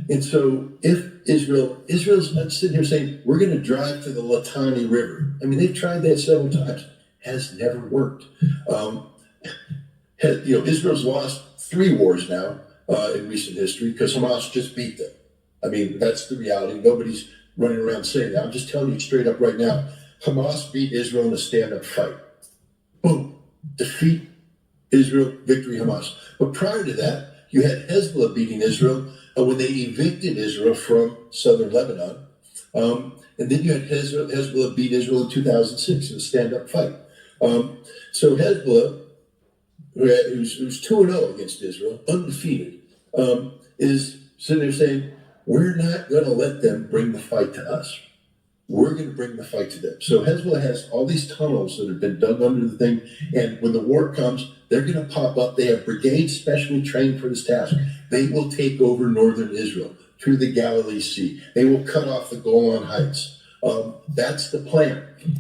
And so if Israel's not sitting here saying, we're going to drive to the Litani River. I mean, they've tried that several times. Has never worked. Israel's lost 3 wars now in recent history because Hamas just beat them. I mean, that's the reality. Nobody's running around saying that. I'm just telling you straight up right now. Hamas beat Israel in a stand-up fight. Boom. Defeat Israel, victory Hamas. But prior to that, you had Hezbollah beating Israel when they evicted Israel from southern Lebanon. And then you had Hezbollah beat Israel in 2006 in a stand-up fight. So Hezbollah, who's 2-0 against Israel, undefeated, is sitting there saying, we're not going to let them bring the fight to us. we're going to bring the fight to them. So Hezbollah has all these tunnels that have been dug under the thing, and when the war comes, they're going to pop up. They have brigades specially trained for this task. They will take over northern Israel through the Galilee Sea. They will cut off the Golan Heights. That's the plan,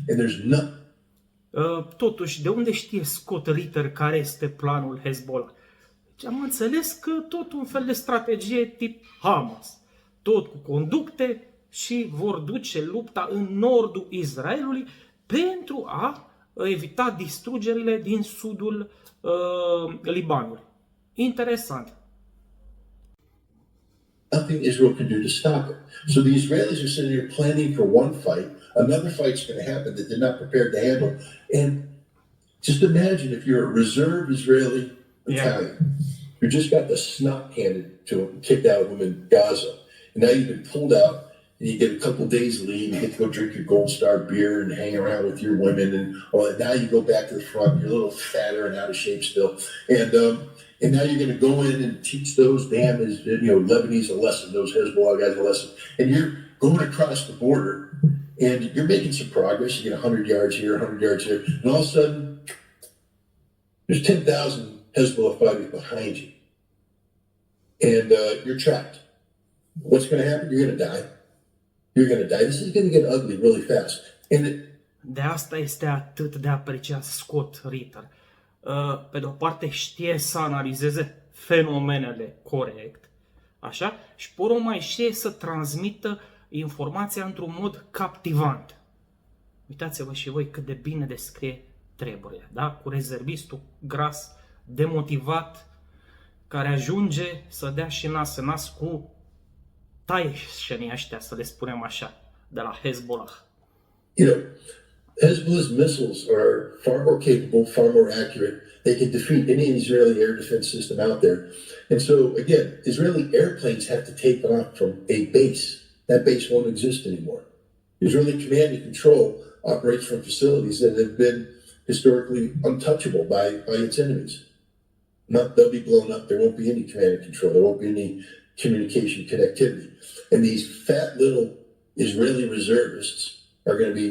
and there's nothing. Totuși, de unde știe Scott Ritter care este planul Hezbollah? Deci am înțeles că tot un fel de strategie tip Hamas. Tot cu conducte și vor duce lupta în nordul Israelului pentru a evita distrugerile din sudul Libanului. Interesant. Nothing Israel can do to stop it. So the Israelis are sitting here planning for one fight. Another fight's going to happen that they're not prepared to handle. And just imagine if you're a reserve Israeli battalion, you just got the snot handed to them, kicked out of them in Gaza. And now you've been pulled out and you get a couple days leave, you get to go drink your Gold Star beer and hang around with your women and all that. Now you go back to the front, you're a little fatter and out of shape still. And now you're going to go in and teach those Lebanese a lesson, those Hezbollah guys a lesson. And you're going across the border and you're making some progress. You get 100 yards here, 100 yards here. And all of a sudden, there's 10,000 Hezbollah fighters behind you. And you're trapped. What's going to happen? You're going to die. You're going to die. This is going to get ugly really fast. De asta este atât de apreciat Scott Ritter. Pe de o parte știe să analizeze fenomenele corect, așa, și pe urmă mai știe să transmită informația într-un mod captivant. Uitați-vă și voi cât de bine descrie treburile, da? Cu rezervistul gras, demotivat, care ajunge să dea și nas în nas cu taieșenii ăștia, să le spunem așa, de la Hezbollah. Hezbollah's missiles are far more capable, far more accurate. They can defeat any Israeli air defense system out there. And so, again, Israeli airplanes have to take off from a base. That base won't exist anymore. Israeli command and control operates from facilities that have been historically untouchable by its enemies. They'll be blown up. There won't be any command and control. There won't be any communication connectivity. And these fat little Israeli reservists are going to be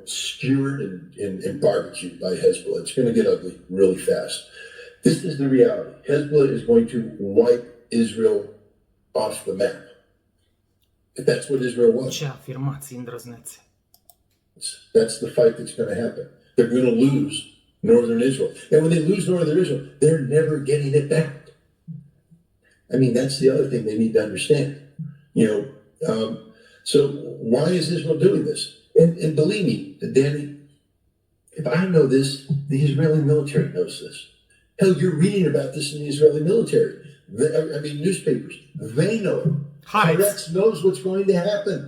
skewered and barbecued by Hezbollah. It's going to get ugly really fast. This is the reality. Hezbollah is going to wipe Israel off the map. If that's what Israel wants. Ce afirmații îndrăznețe. That's the fight that's going to happen. They're going to lose northern Israel. And when they lose northern Israel, they're never getting it back. I mean, that's the other thing they need to understand. So why is Israel doing this? And believe me, Danny, if I know this, the Israeli military knows this. Hell, you're reading about this in the Israeli military. Newspapers. They know it. Haaretz knows what's going to happen.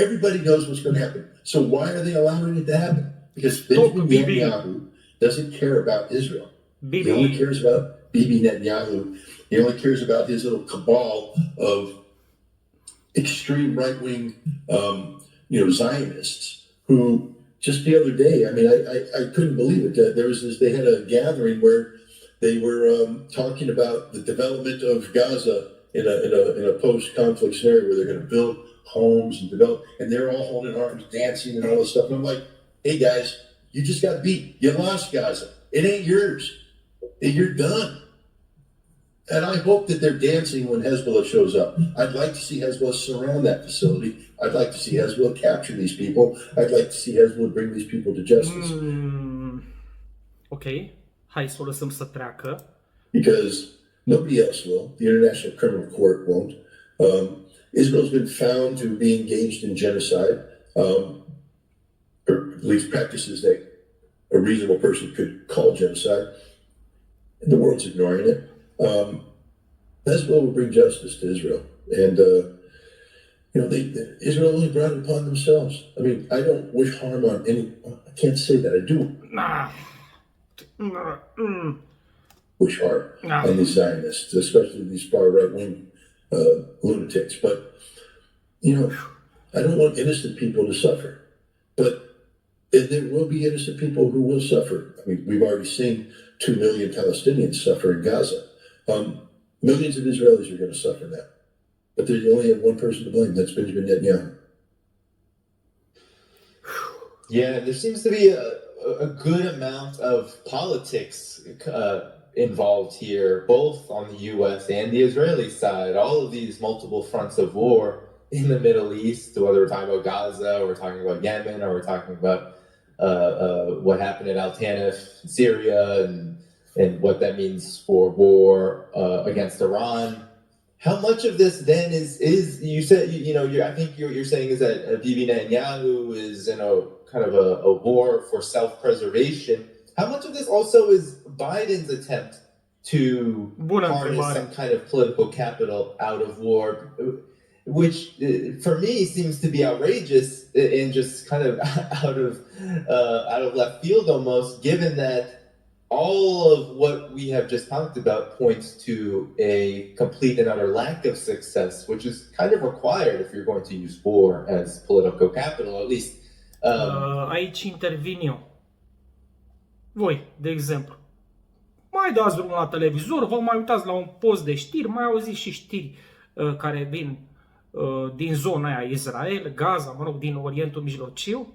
Everybody knows what's going to happen. So why are they allowing it to happen? Because Benjamin Netanyahu doesn't care about Israel. He only cares about Bibi Netanyahu. He only cares about his little cabal of extreme right-wing Zionists who just the other day, I couldn't believe it. They had a gathering where they were talking about the development of Gaza in a post-conflict scenario where they're going to build homes and develop, and they're all holding arms, dancing and all this stuff. And I'm like, hey guys, you just got beat. You lost Gaza. It ain't yours. You're done. And I hope that they're dancing when Hezbollah shows up. I'd like to see Hezbollah surround that facility. I'd like to see Hezbollah capture these people. I'd like to see Hezbollah bring these people to justice. Ok, hai să o lăsăm să treacă. Because nobody else will. The International Criminal Court won't. Israel's been found to be engaged in genocide, or at least practices that a reasonable person could call genocide. And the world's ignoring it. Hezbollah will bring justice to Israel, and Israel only brought it upon themselves. I don't wish harm on any. I can't say that. I do wish harm on these Zionists, especially these far right-wing lunatics. But I don't want innocent people to suffer. But there will be innocent people who will suffer. We've already seen 2 million Palestinians suffer in Gaza. Millions of Israelis are going to suffer now. But you only have one person to blame. That's Benjamin Netanyahu. Yeah, there seems to be a good amount of politics involved here, both on the U.S. and the Israeli side. All of these multiple fronts of war in the Middle East, whether we're talking about Gaza, or we're talking about Yemen, or we're talking about what happened in Al Tanif, Syria, and what that means for war against Iran. How much of this then is you said I think you're saying is that Bibi Netanyahu is in a kind of a war for self-preservation. How much of this also is Biden's attempt to harness some kind of political capital out of war, which for me seems to be outrageous and just kind of out of left field almost, given that all of what we have just talked about points to a complete and utter lack of success, which is kind of required if you're going to use war as political capital, at least. Aici intervin eu. Voi, de exemplu, mai dați drumul la televizor, vă mai uitați la un post de știri, mai auziți și știri care vin din zona aia, Israel, Gaza, mă rog, din Orientul Mijlociu.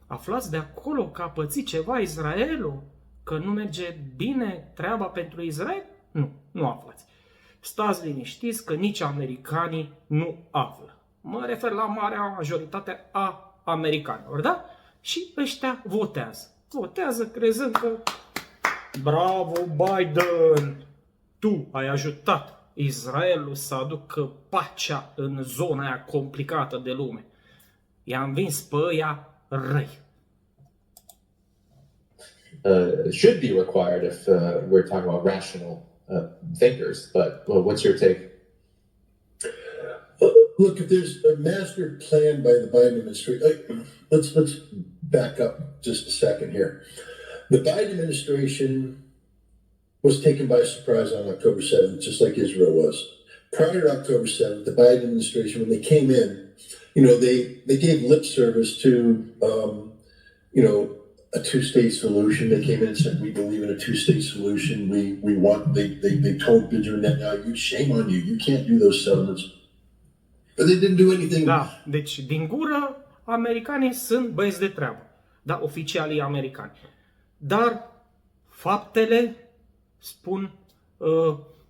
Aflați de acolo că a pățit ceva Israelul? Că nu merge bine treaba pentru Israel? Nu aflați. Stați liniștiți că nici americanii nu află. Mă refer la marea majoritate a americanilor, da? Și ăștia votează. Votează crezând că bravo Biden, tu ai ajutat Israelul să aducă pacea în zona aia complicată de lume. I-a învins pe ăia răi. Should be required if we're talking about rational thinkers. But what's your take? Look, if there's a master plan by the Biden administration, let's back up just a second here. The Biden administration was taken by surprise on October 7th, just like Israel was. Prior to October 7th, the Biden administration, when they came in, they gave lip service to, a two-state solution. They came in and said, we believe in a two-state solution. We want, they told Benjamin Netanyahu, shame on you. You can't do those settlements. But they didn't do anything. Da, deci din gură, americanii sunt băieți de treabă. Da, oficialii americani. Dar faptele spun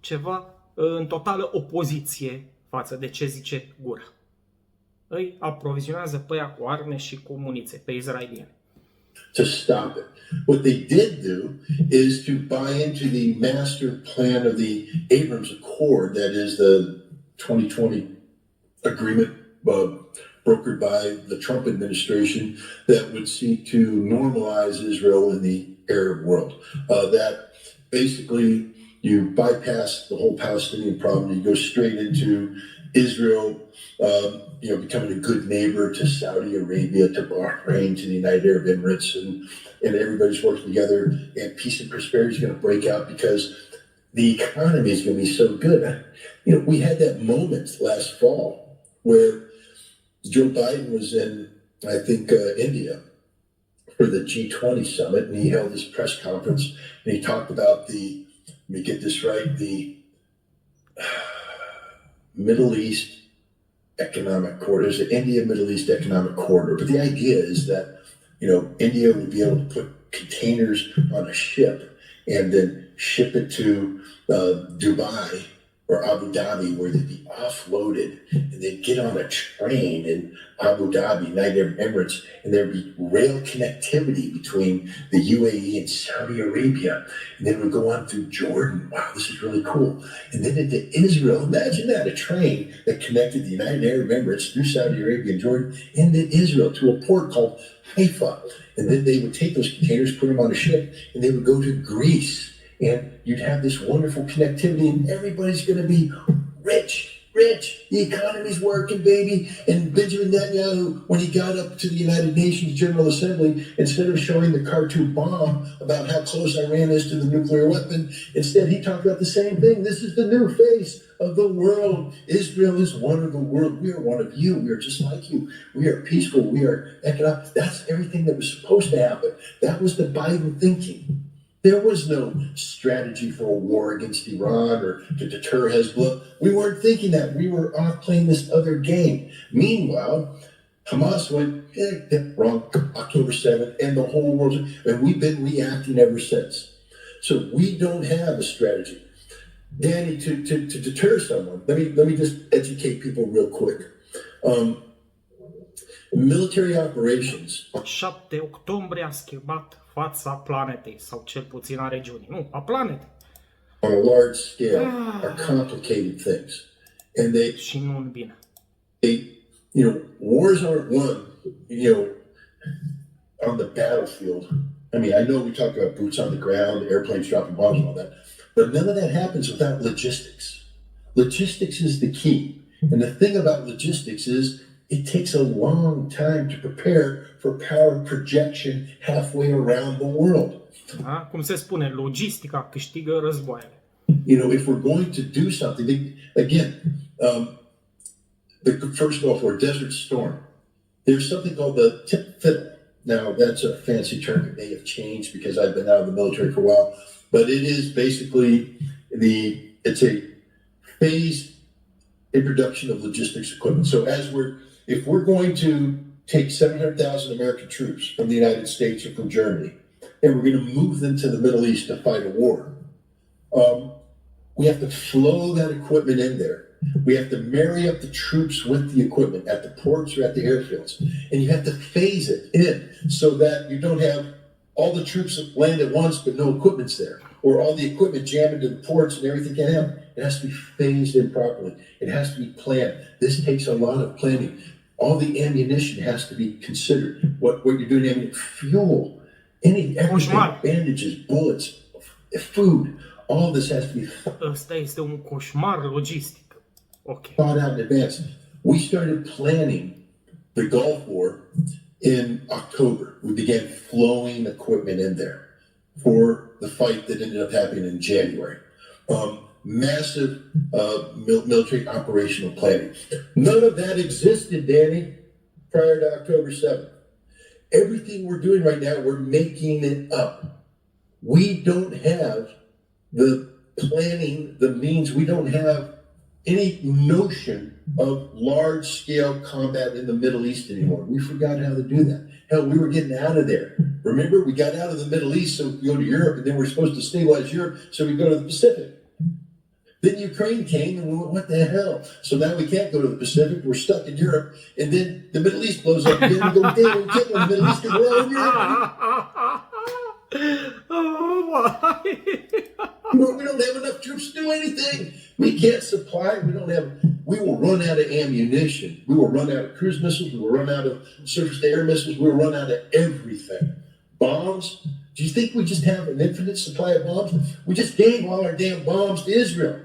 ceva în totală opoziție față de ce zice gura. Îi aprovizionează pe ea cu arme și cu muniție, pe israelieni. To stop it. What they did do is to buy into the master plan of the Abrams Accord, that is the 2020 agreement brokered by the Trump administration that would seek to normalize Israel in the Arab world. That basically you bypass the whole Palestinian problem, you go straight into Israel, becoming a good neighbor to Saudi Arabia, to Bahrain, to the United Arab Emirates, and everybody's working together, and peace and prosperity is going to break out because the economy is going to be so good. We had that moment last fall where Joe Biden was in, I think, India for the G20 summit, and he held his press conference, and he talked about let me get this right, the Middle East Economic Corridor. There's the India-Middle East Economic Corridor. But the idea is that, India would be able to put containers on a ship and then ship it to Dubai or Abu Dhabi, where they'd be offloaded, and they'd get on a train in Abu Dhabi, United Arab Emirates, and there'd be rail connectivity between the UAE and Saudi Arabia, and then it would go on through Jordan. Wow, this is really cool. And then into Israel. Imagine that, a train that connected the United Arab Emirates through Saudi Arabia and Jordan into Israel to a port called Haifa. And then they would take those containers, put them on a ship, and they would go to Greece. And you'd have this wonderful connectivity, and everybody's going to be rich. The economy's working, baby. And Benjamin Netanyahu, when he got up to the United Nations General Assembly, instead of showing the cartoon bomb about how close Iran is to the nuclear weapon, instead he talked about the same thing. This is the new face of the world. Israel is one of the world. We are one of you. We are just like you. We are peaceful. We are economic. That's everything that was supposed to happen. That was the Biden thinking. There was no strategy for a war against Iran or to deter Hezbollah. We weren't thinking that. We were off playing this other game. Meanwhile, Hamas went, wrong, October 7th, and the whole world, and we've been reacting ever since. So we don't have a strategy. Danny, to deter someone, let me just educate people real quick. Military operations. 7 octombrie a schimbat fața planetei, sau cel puțin a regiunii. Nu, a planetei. On a large scale are complicated things. And Și nu în bine. Wars aren't won, on the battlefield. I mean, I know we talk about boots on the ground, airplanes dropping bombs and all that, but none of that happens without logistics. Logistics is the key. And the thing about logistics is it takes a long time to prepare for power projection halfway around the world. Da? Cum se spune, logistica câștigă războaiele. If we're going to do something, again, the first Gulf War, Desert Storm, there's something called the tip fiddle. Now, that's a fancy term. It may have changed because I've been out of the military for a while, but it is basically it's a phased introduction of logistics equipment. So if we're going to take 700,000 American troops from the United States or from Germany, and we're going to move them to the Middle East to fight a war, we have to flow that equipment in there. We have to marry up the troops with the equipment at the ports or at the airfields. And you have to phase it in so that you don't have all the troops land at once but no equipment's there. Or all the equipment jammed into the ports and everything can happen. It has to be phased in properly. It has to be planned. This takes a lot of planning. All the ammunition has to be considered. What you're doing, fuel, everything, bandages, bullets, food, all this has to be Ăsta este un coșmar logistic. Okay. thought out in advance. We started planning the Gulf War in October. We began flowing equipment in there for the fight that ended up happening in January. Massive military operational planning. None of that existed, Danny, prior to October 7th. Everything we're doing right now, we're making it up. We don't have the planning, the means, we don't have any notion of large-scale combat in the Middle East anymore. We forgot how to do that. Hell, we were getting out of there. Remember, we got out of the Middle East so we could go to Europe, and then we're supposed to stabilize Europe so we go to the Pacific. Then Ukraine came, and we went, what the hell? So now we can't go to the Pacific, we're stuck in Europe, and then the Middle East blows up again, and we go, damn, we can't go to the Middle East because we're all in Europe. Oh my! We don't have enough troops to do anything. We can't supply. We will run out of ammunition. We will run out of cruise missiles. We will run out of surface-to-air missiles. We will run out of everything. Bombs. Do you think we just have an infinite supply of bombs? We just gave all our damn bombs to Israel.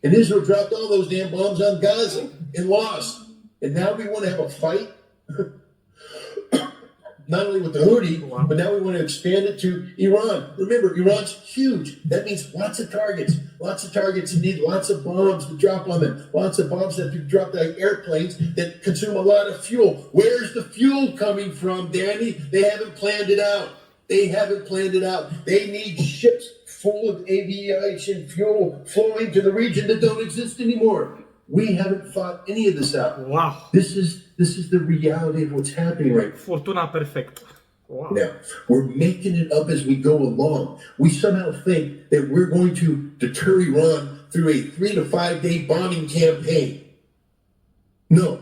And Israel dropped all those damn bombs on Gaza and lost. And now we want to have a fight? Not only with the Houthi, but now we want to expand it to Iran. Remember, Iran's huge. That means lots of targets. Lots of targets. You need lots of bombs to drop on them. Lots of bombs that can drop like airplanes that consume a lot of fuel. Where's the fuel coming from, Danny? They haven't planned it out. They need ships full of aviation fuel flowing to the region that don't exist anymore. We haven't thought any of this out. Wow. This is the reality of what's happening right now. Furtuna perfectă. Wow. Now, we're making it up as we go along. We somehow think that we're going to deter Iran through a 3 to 5 day bombing campaign. No.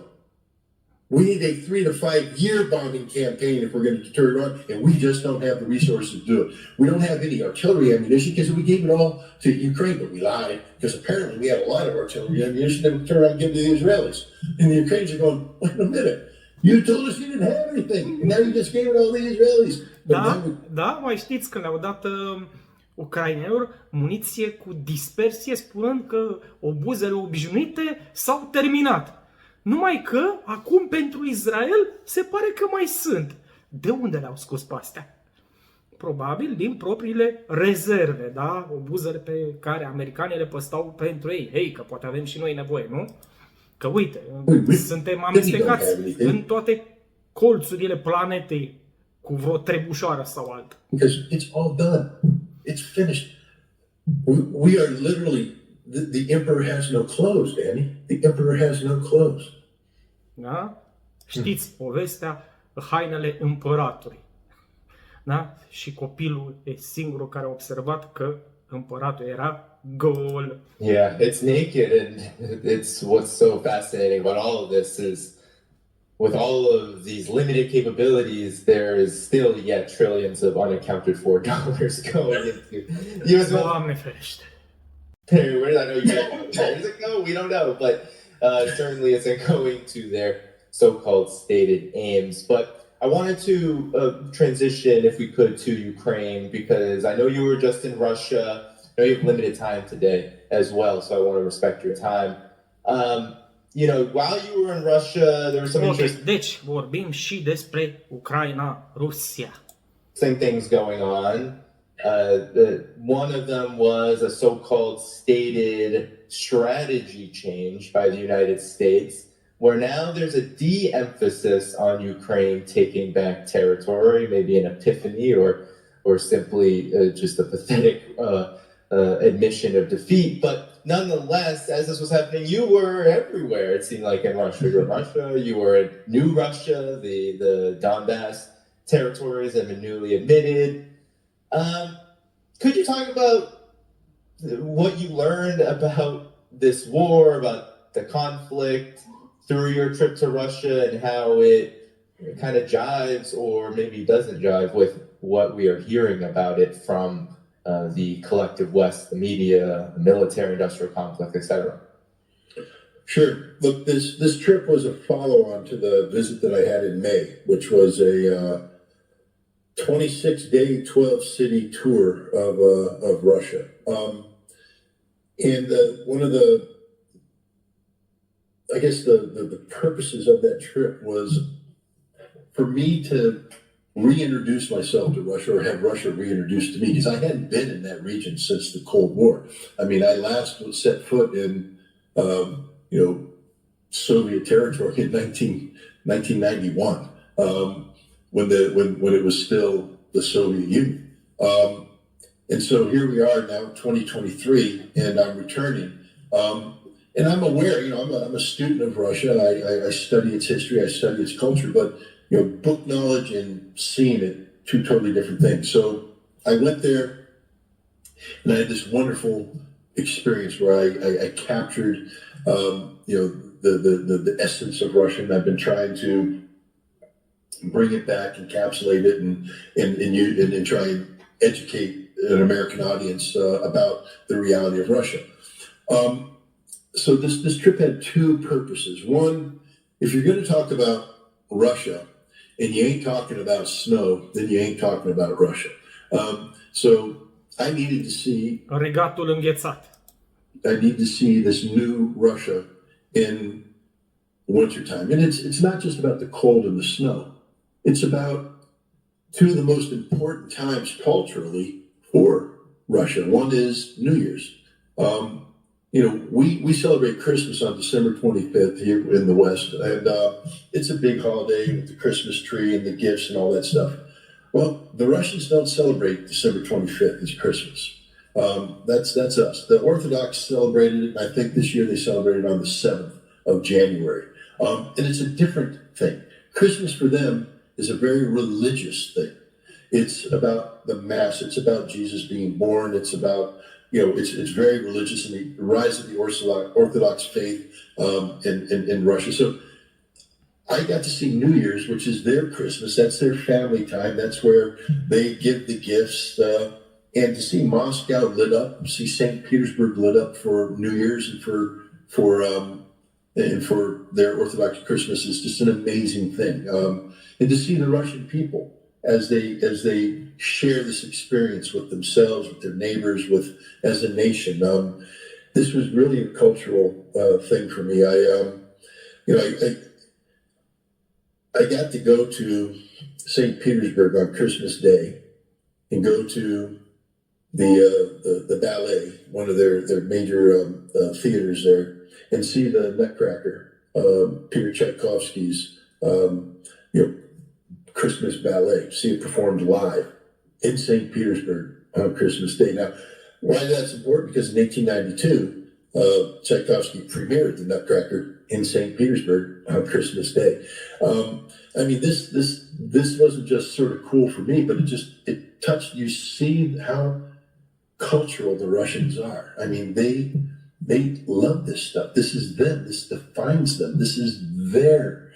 We need a 3 to 5 year bombing campaign if we're going to deter Iran, and we just don't have the resources to do it. We don't have any artillery ammunition because we gave it all to Ukraine, but we lied because apparently we had a lot of artillery ammunition that we turned around and gave to the Israelis. And the Ukrainians are going, wait a minute, you told us you didn't have anything, and now you just gave it all to the Israelis. Da, mai știți că le-au dat ucrainenilor muniție cu dispersie, spunând că obuzele obișnuite s-au terminat. Numai că, acum, pentru Israel, se pare că mai sunt. De unde le-au scos pe astea? Probabil din propriile rezerve, da? Obuzele pe care americanii le păstau pentru ei. Hei, că poate avem și noi nevoie, nu? Că uite, suntem amestecați în toate colțurile planetei cu vreo trebușoară sau altă. Because it's all done. It's finished. We are literally... The emperor has no clothes, Danny. The emperor has no clothes. Da? Știți povestea, hainele împăratului. Da? Și copilul e singurul care a observat că împăratul era gol. Yeah, it's naked, and it's what's so fascinating about all of this is with all of these limited capabilities, there is still yet trillions of unaccounted for dollars going into U.S. Doamne ferește! Where did I know you said where does it go? We don't know, but certainly it's going to their so-called stated aims. But I wanted to transition, if we could, to Ukraine, because I know you were just in Russia. I know you have limited time today as well, so I want to respect your time. You know, while you were in Russia, there was some interesting Deci vorbim și despre Ucraina, Rusia. things going on. One of them was a so-called stated strategy change by the United States, where now there's a de-emphasis on Ukraine taking back territory, maybe an epiphany or simply just a pathetic admission of defeat. But nonetheless, as this was happening, you were everywhere. It seemed like in Russia. You were in Russia, you were in New Russia, the Donbass territories have been newly admitted. Could you talk about what you learned about this war, about the conflict through your trip to Russia, and how it kind of jives or maybe doesn't jive with what we are hearing about it from the collective West, the media, the military-industrial complex, etc.? Sure. Look, this trip was a follow-on to the visit that I had in May, which was a 26-day, 12-city tour of Russia. And one of the, I guess the purposes of that trip was for me to reintroduce myself to Russia, or have Russia reintroduced to me, because I hadn't been in that region since the Cold War. I mean, I last set foot in, Soviet territory in 1991. When it was still the Soviet Union. And so here we are now, 2023, and I'm returning. And I'm aware, I'm a student of Russia. I study its history, I study its culture, but, book knowledge and seeing it, two totally different things. So I went there, and I had this wonderful experience where I captured, the essence of Russia, and I've been trying to bring it back, encapsulate it, and try and educate an American audience about the reality of Russia. So this trip had two purposes. One, if you're going to talk about Russia and you ain't talking about snow, then you ain't talking about Russia. So I needed to see Regatul înghețat. I need to see this new Russia in wintertime. And it's not just about the cold and the snow. It's about two of the most important times culturally for Russia. One is New Year's. We celebrate Christmas on December 25th here in the West, and it's a big holiday with the Christmas tree and the gifts and all that stuff. Well, the Russians don't celebrate December 25th as Christmas. That's us. The Orthodox celebrated it, and I think this year they celebrated on the 7th of January. And it's a different thing. Christmas for them is a very religious thing. It's about the Mass. It's about Jesus being born. It's about, it's very religious, and the rise of the Orthodox faith in Russia. So I got to see New Year's, which is their Christmas. That's their family time. That's where they give the gifts. And to see Moscow lit up, see St. Petersburg lit up for New Year's and for their Orthodox Christmas is just an amazing thing. And to see the Russian people as they share this experience with themselves, with their neighbors, as a nation. This was really a cultural thing for me. I got to go to St. Petersburg on Christmas Day and go to the ballet, one of their major theaters there, and see the Nutcracker, Peter Tchaikovsky's Christmas ballet, see it performed live in St. Petersburg on Christmas Day. Now, why that's important? Because in 1892, Tchaikovsky premiered the Nutcracker in St. Petersburg on Christmas Day. I mean, this wasn't just sort of cool for me, but it touched. You see how cultural the Russians are. I mean, they love this stuff. This is them. This defines them. This is their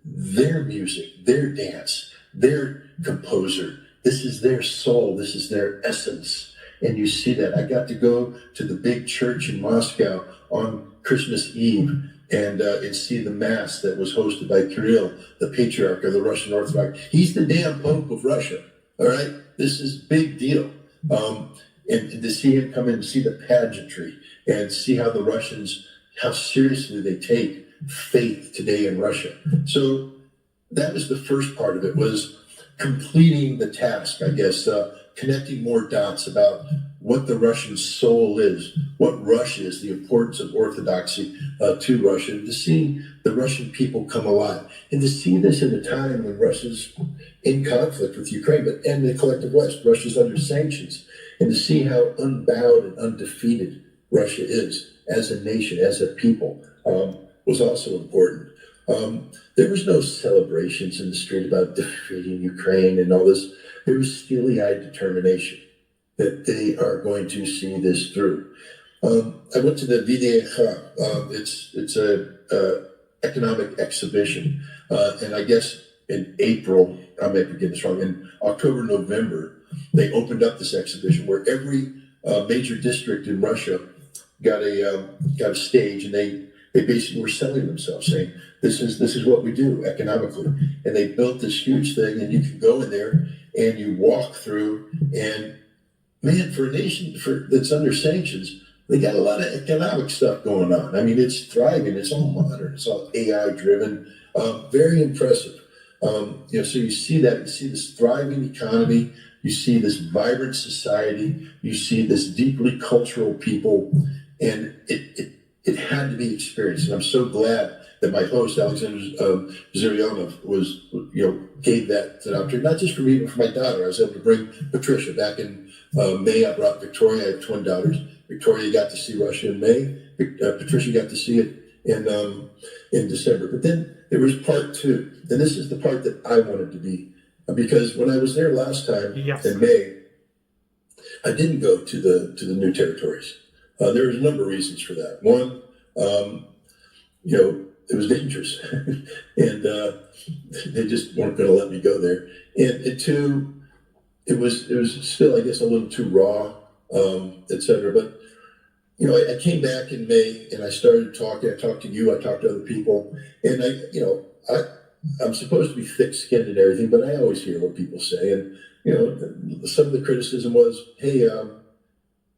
music, their dance, their composer. This is their soul. This is their essence. And you see that. I got to go to the big church in Moscow on Christmas Eve and see the mass that was hosted by Kirill, the patriarch of the Russian Orthodox. He's the damn Pope of Russia. All right, this is big deal. And to see him come in and see the pageantry and see how the Russians, how seriously they take faith today in Russia. So that was the first part of it, was completing the task, I guess, connecting more dots about what the Russian soul is, what Russia is, the importance of orthodoxy to Russia, and to see the Russian people come alive, and to see this at a time when Russia's in conflict with Ukraine, and the collective West. Russia's under sanctions, and to see how unbowed and undefeated Russia is as a nation, as a people, was also important. There was no celebrations in the street about defeating Ukraine and all this. There was steely-eyed determination that they are going to see this through. I went to the VDH. It's a economic exhibition, and I guess in April, I might be getting this wrong, in October, November, they opened up this exhibition where every major district in Russia got a stage, and they basically were selling themselves, saying, this is what we do economically. And they built this huge thing, and you can go in there and you walk through, and man, for a nation that's under sanctions, they got a lot of economic stuff going on. I mean, it's thriving, it's all modern, it's all AI driven, very impressive. So you see that, you see this thriving economy, you see this vibrant society, you see this deeply cultural people, and it had to be experienced. And I'm so glad that my host, Alexander Zuryanov, gave that opportunity, not just for me, but for my daughter. I was able to bring Patricia back in May. I brought Victoria. I have twin daughters. Victoria got to see Russia in May. Patricia got to see it in December. But then there was part two, and this is the part that I wanted to be, because when I was there last time in May, I didn't go to the new territories. There was a number of reasons for that. One, it was dangerous, and they just weren't going to let me go there. And two, it was still, I guess, a little too raw, etc. But I came back in May, and I started talking. I talked to you. I talked to other people, and I'm supposed to be thick-skinned and everything, but I always hear what people say. And some of the criticism was, hey,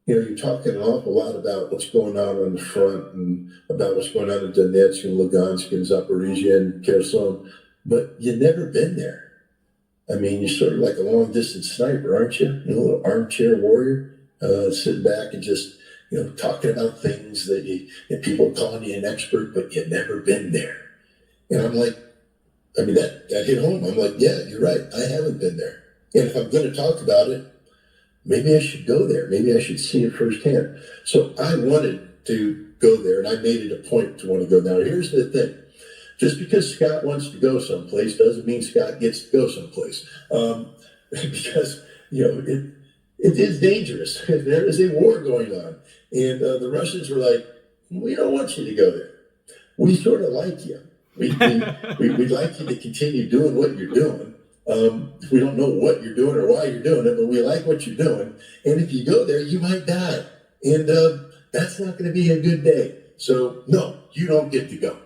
you're talking an awful lot about what's going on the front and about what's going on in Donetsk and Lugansk and Zaporizhia and Kherson, but you've never been there. I mean, you're sort of like a long-distance sniper, aren't you? A little armchair warrior, sitting back and just, talking about things and people calling you an expert, but you've never been there. And I'm like, that hit home. I'm like, yeah, you're right. I haven't been there. And if I'm going to talk about it, maybe I should go there. Maybe I should see it firsthand. So I wanted to go there, and I made it a point to want to go. Now, here's the thing. Just because Scott wants to go someplace doesn't mean Scott gets to go someplace. Because, it is dangerous. There is a war going on. And the Russians were like, we don't want you to go there. We sort of like you. We'd like you to continue doing what you're doing. We don't know what you're doing or why you're doing it, but we like what you're doing. And if you go there, you might die. And that's not going to be a good day. So, no, you don't get to go.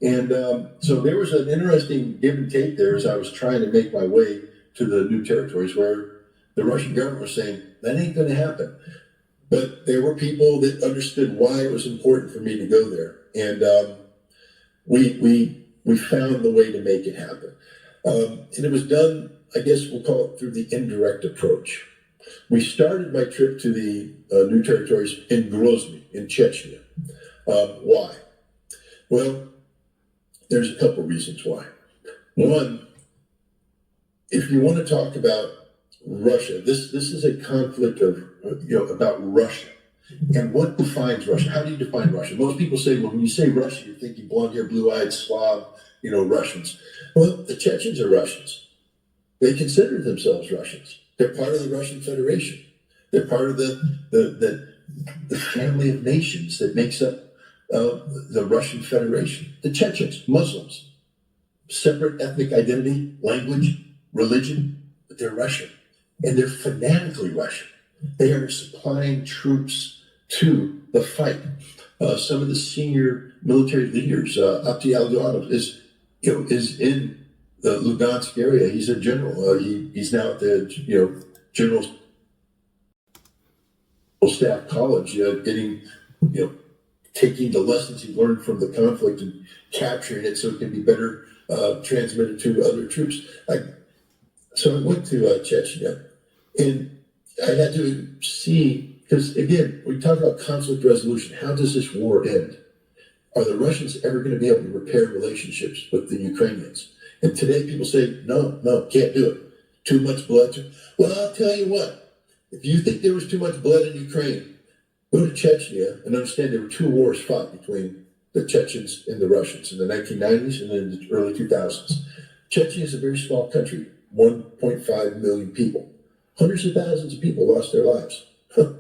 And so there was an interesting give and take there as I was trying to make my way to the new territories where the Russian government was saying, that ain't going to happen. But there were people that understood why it was important for me to go there. And we found the way to make it happen. And it was done, I guess we'll call it through the indirect approach. We started my trip to the new territories in Grozny, in Chechnya. Why? Well, there's a couple reasons why. One, if you want to talk about Russia, this is a conflict of about Russia. And what defines Russia? How do you define Russia? Most people say, well, when you say Russia, you're thinking blonde-haired, blue-eyed Slav, Russians. Well, the Chechens are Russians. They consider themselves Russians. They're part of the Russian Federation. They're part of the family of nations that makes up the Russian Federation. The Chechens, Muslims, separate ethnic identity, language, religion, but they're Russian. And they're fanatically Russian. They are supplying troops to the fight. Some of the senior military leaders, Abdi Alganov is in the Lugansk area. He's a general. He's now at the General Staff College, taking the lessons he learned from the conflict and capturing it so it can be better transmitted to other troops. So I went to Chechnya, and I had to see, because again, we talk about conflict resolution. How does this war end? Are the Russians ever going to be able to repair relationships with the Ukrainians? And today people say, no, can't do it. Too much blood. Well, I'll tell you what. If you think there was too much blood in Ukraine, go to Chechnya and understand there were two wars fought between the Chechens and the Russians in the 1990s and in the early 2000s. Chechnya is a very small country, 1.5 million people. Hundreds of thousands of people lost their lives. And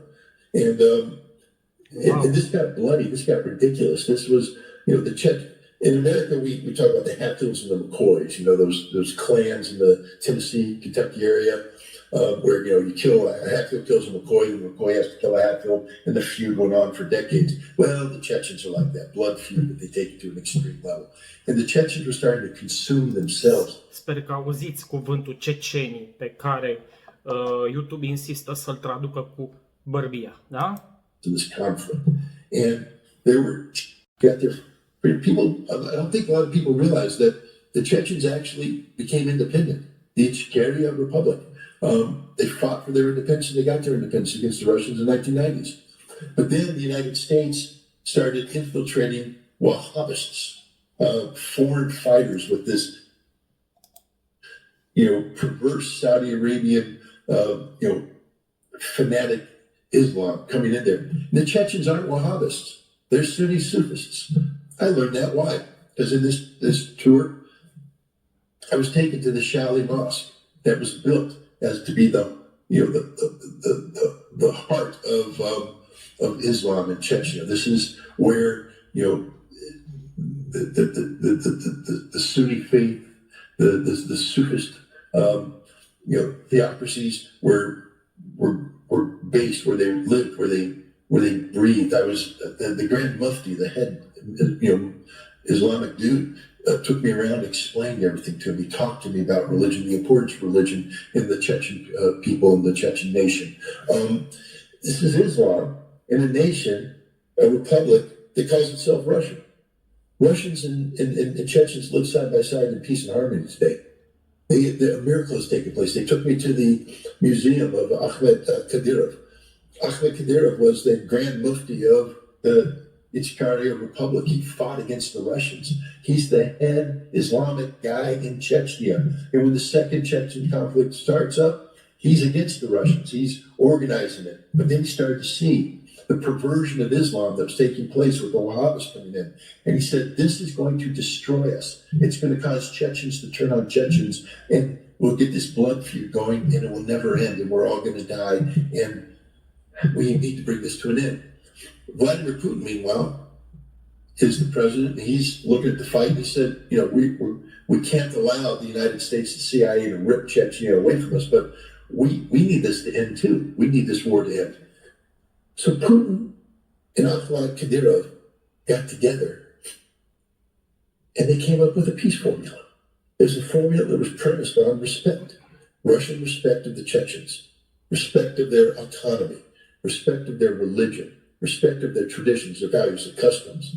this got bloody. This got ridiculous. This was, the Czech. In America, we talk about the Hatfields and the McCoys, those clans in the Tennessee, Kentucky area, where, you kill a Hatfield kills a McCoy, and the McCoy has to kill a Hatfield, and the feud went on for decades. Well, the Chechens are like that, blood feud, but they take it to an extreme level. And the Chechens were starting to consume themselves. Sper că auziți cuvântul cecenii pe care YouTube insistă să-l traducă cu bărbia, da? To this conflict. And there were people, I don't think a lot of people realize that the Chechens actually became independent. The Ichkeria Republic. They fought for their independence and they got their independence against the Russians in the 1990s. But then the United States started infiltrating Wahhabists, foreign fighters with this, perverse Saudi Arabian, fanatic Islam coming in there. And the Chechens aren't Wahhabists. They're Sunni Sufists. I learned that. Why? Because in this tour, I was taken to the Shali Mosque that was built as to be the heart of Islam in Chechnya. This is where the Sunni faith, the Sufist theocracies were based, where they lived, where they breathed. I was the Grand Mufti, the head Islamic dude, took me around, explained everything to me, talked to me about religion, the importance of religion in the Chechen people and the Chechen nation. This is Islam in a nation, a republic that calls itself Russia. Russians and Chechens live side by side in peace and harmony today. A miracle has taken place. They took me to the museum of Ahmed Kadyrov. Ahmed Kadyrov was the Grand Mufti of the Ichkeria Republic. He fought against the Russians. He's the head Islamic guy in Chechnya. And when the second Chechen conflict starts up, he's against the Russians. He's organizing it. But then he started to see the perversion of Islam that was taking place with the Wahhabis coming in. And he said, this is going to destroy us. It's going to cause Chechens to turn on Chechens, and we'll get this blood feud going, and it will never end, and we're all going to die, and we need to bring this to an end. Vladimir Putin, meanwhile, is the president, and he's looking at the fight, and he said, we can't allow the United States and CIA to rip Chechnya away from us, but we need this to end too. We need this war to end. So Putin and Ahmed Kadyrov got together, and they came up with a peace formula. It was a formula that was premised on respect. Russian respect of the Chechens, respect of their autonomy, respect of their religion, respect of their traditions, their values, their customs.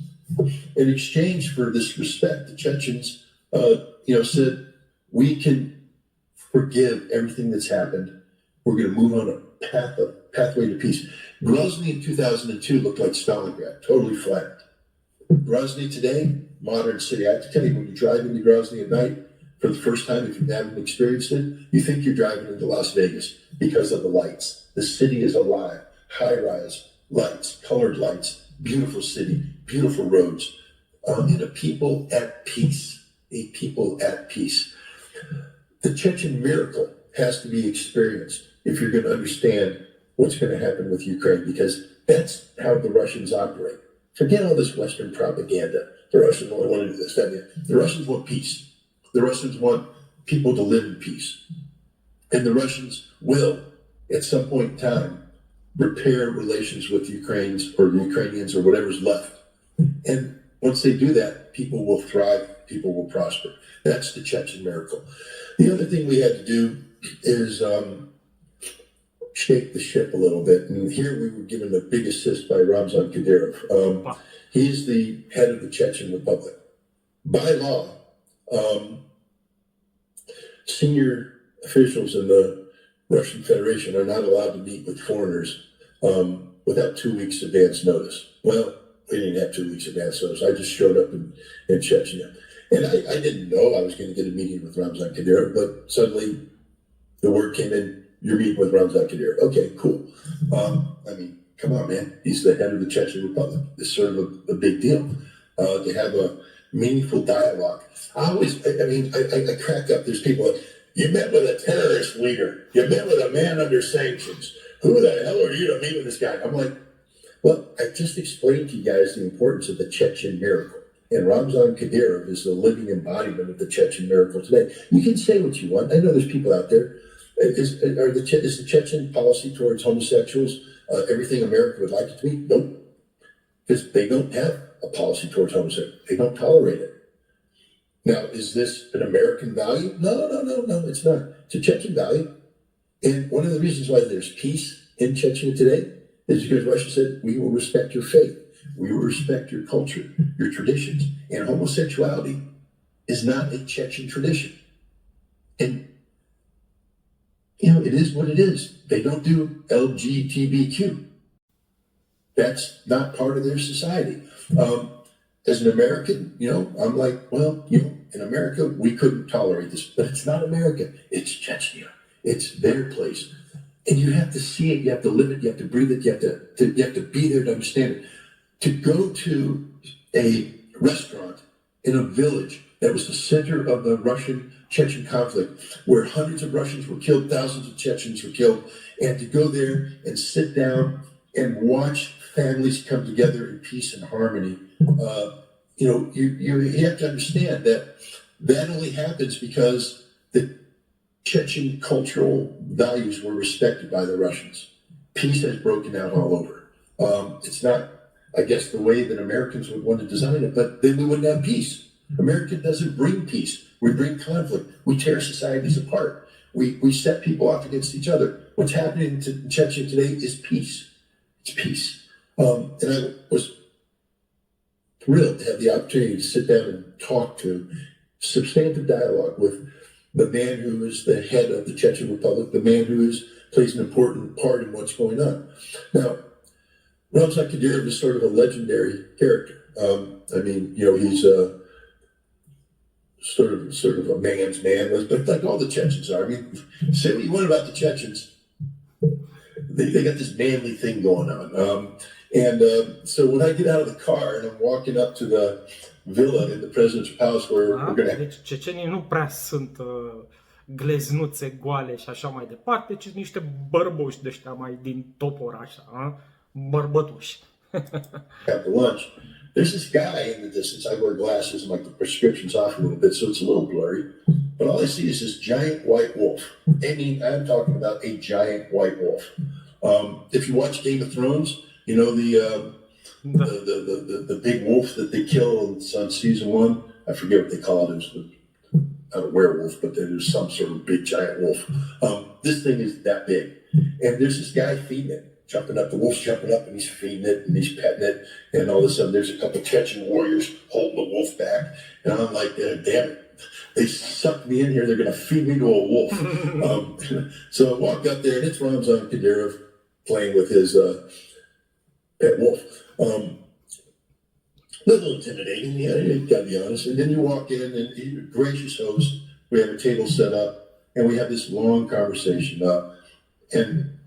In exchange for this respect, the Chechens, said, we can forgive everything that's happened. We're going to move on a pathway to peace. Grozny in 2002 looked like Stalingrad, totally flat. Grozny today, modern city. I have to tell you, when you drive into Grozny at night for the first time, if you haven't experienced it, you think you're driving into Las Vegas because of the lights. The city is alive, high-rise, lights, colored lights, beautiful city, beautiful roads, and a people at peace, a people at peace. The Chechen miracle has to be experienced if you're going to understand what's going to happen with Ukraine, because that's how the Russians operate. Forget all this Western propaganda. The Russians only want to do this, that, and that. The Russians want peace. The Russians want people to live in peace. And the Russians will, at some point in time, repair relations with Ukrainians or the Ukrainians or whatever's left. And once they do that, people will thrive, people will prosper. That's the Chechen miracle. The other thing we had to do is shake the ship a little bit. And here we were given a big assist by Ramzan Kadyrov. He's the head of the Chechen Republic. By law, senior officials in the Russian Federation are not allowed to meet with foreigners without 2 weeks advance notice. Well, we didn't have 2 weeks advance notice. I just showed up in Chechnya. And I didn't know I was going to get a meeting with Ramzan Kadyrov, but suddenly the word came in, you're meeting with Ramzan Kadyrov. Okay, cool. I mean, come on, man. He's the head of the Chechen Republic. It's sort of a big deal to have a meaningful dialogue. I crack up. There's people like, you met with a terrorist leader. You met with a man under sanctions. Who the hell are you to meet with this guy? I'm like, well, I just explained to you guys the importance of the Chechen miracle. And Ramzan Kadyrov is the living embodiment of the Chechen miracle today. You can say what you want. I know there's people out there. Is the Chechen policy towards homosexuals everything America would like it to be? Nope. Because they don't have a policy towards homosexuals. They don't tolerate it. Now, is this an American value? No, it's not. It's a Chechen value. And one of the reasons why there's peace in Chechnya today is because Russia said, we will respect your faith. We will respect your culture, your traditions. And homosexuality is not a Chechen tradition. And, it is what it is. They don't do LGBTQ. That's not part of their society. As an American, I'm like, well, in America, we couldn't tolerate this, but it's not America. It's Chechnya. It's their place. And you have to see it. You have to live it. You have to breathe it. You have to be there to understand it. To go to a restaurant in a village that was the center of the Russian-Chechen conflict, where hundreds of Russians were killed, thousands of Chechens were killed, and to go there and sit down and watch families come together in peace and harmony, you have to understand that only happens because the Chechen cultural values were respected by the Russians. Peace has broken out all over. It's not, I guess, the way that Americans would want to design it, but then we wouldn't have peace. America doesn't bring peace. We bring conflict. We tear societies apart. We set people off against each other. What's happening in Chechnya today is peace. It's peace. And I was thrilled to have the opportunity to sit down and talk to substantive dialogue with the man who is the head of the Chechen Republic, the man who plays an important part in what's going on. Now, Ramzan Kadyrov is sort of a legendary character. He's sort of a man's man, but like all the Chechens are. I mean, say what you want about the Chechens, they got this manly thing going on. So when I get out of the car and I'm walking up to the villa in the president's palace where we're going to... Deci cecenii nu prea sunt gleznuțe goale și așa mai departe, ci niște bărboși de ăștia mai din topor așa, bărbătuși. After lunch, there's this guy in the distance. I wear glasses and the prescription's off a little bit, so it's a little blurry. But all I see is this giant white wolf. I'm talking about a giant white wolf. If you watch Game of Thrones, the big wolf that they kill on season 1. I forget what they call it. It was not a werewolf, but there's some sort of big giant wolf. This thing is that big, and there's this guy feeding it. Jumping up, the wolf's jumping up and he's feeding it and he's petting it, and all of a sudden there's a couple of Chechen warriors holding the wolf back, and I'm like, damn it, they sucked me in here, they're going to feed me to a wolf. So I walk up there and it's Ramzan Kadyrov playing with his pet wolf. Little intimidating, you gotta be honest. And then you walk in and he's a gracious host, we have a table set up and we have this long conversation, and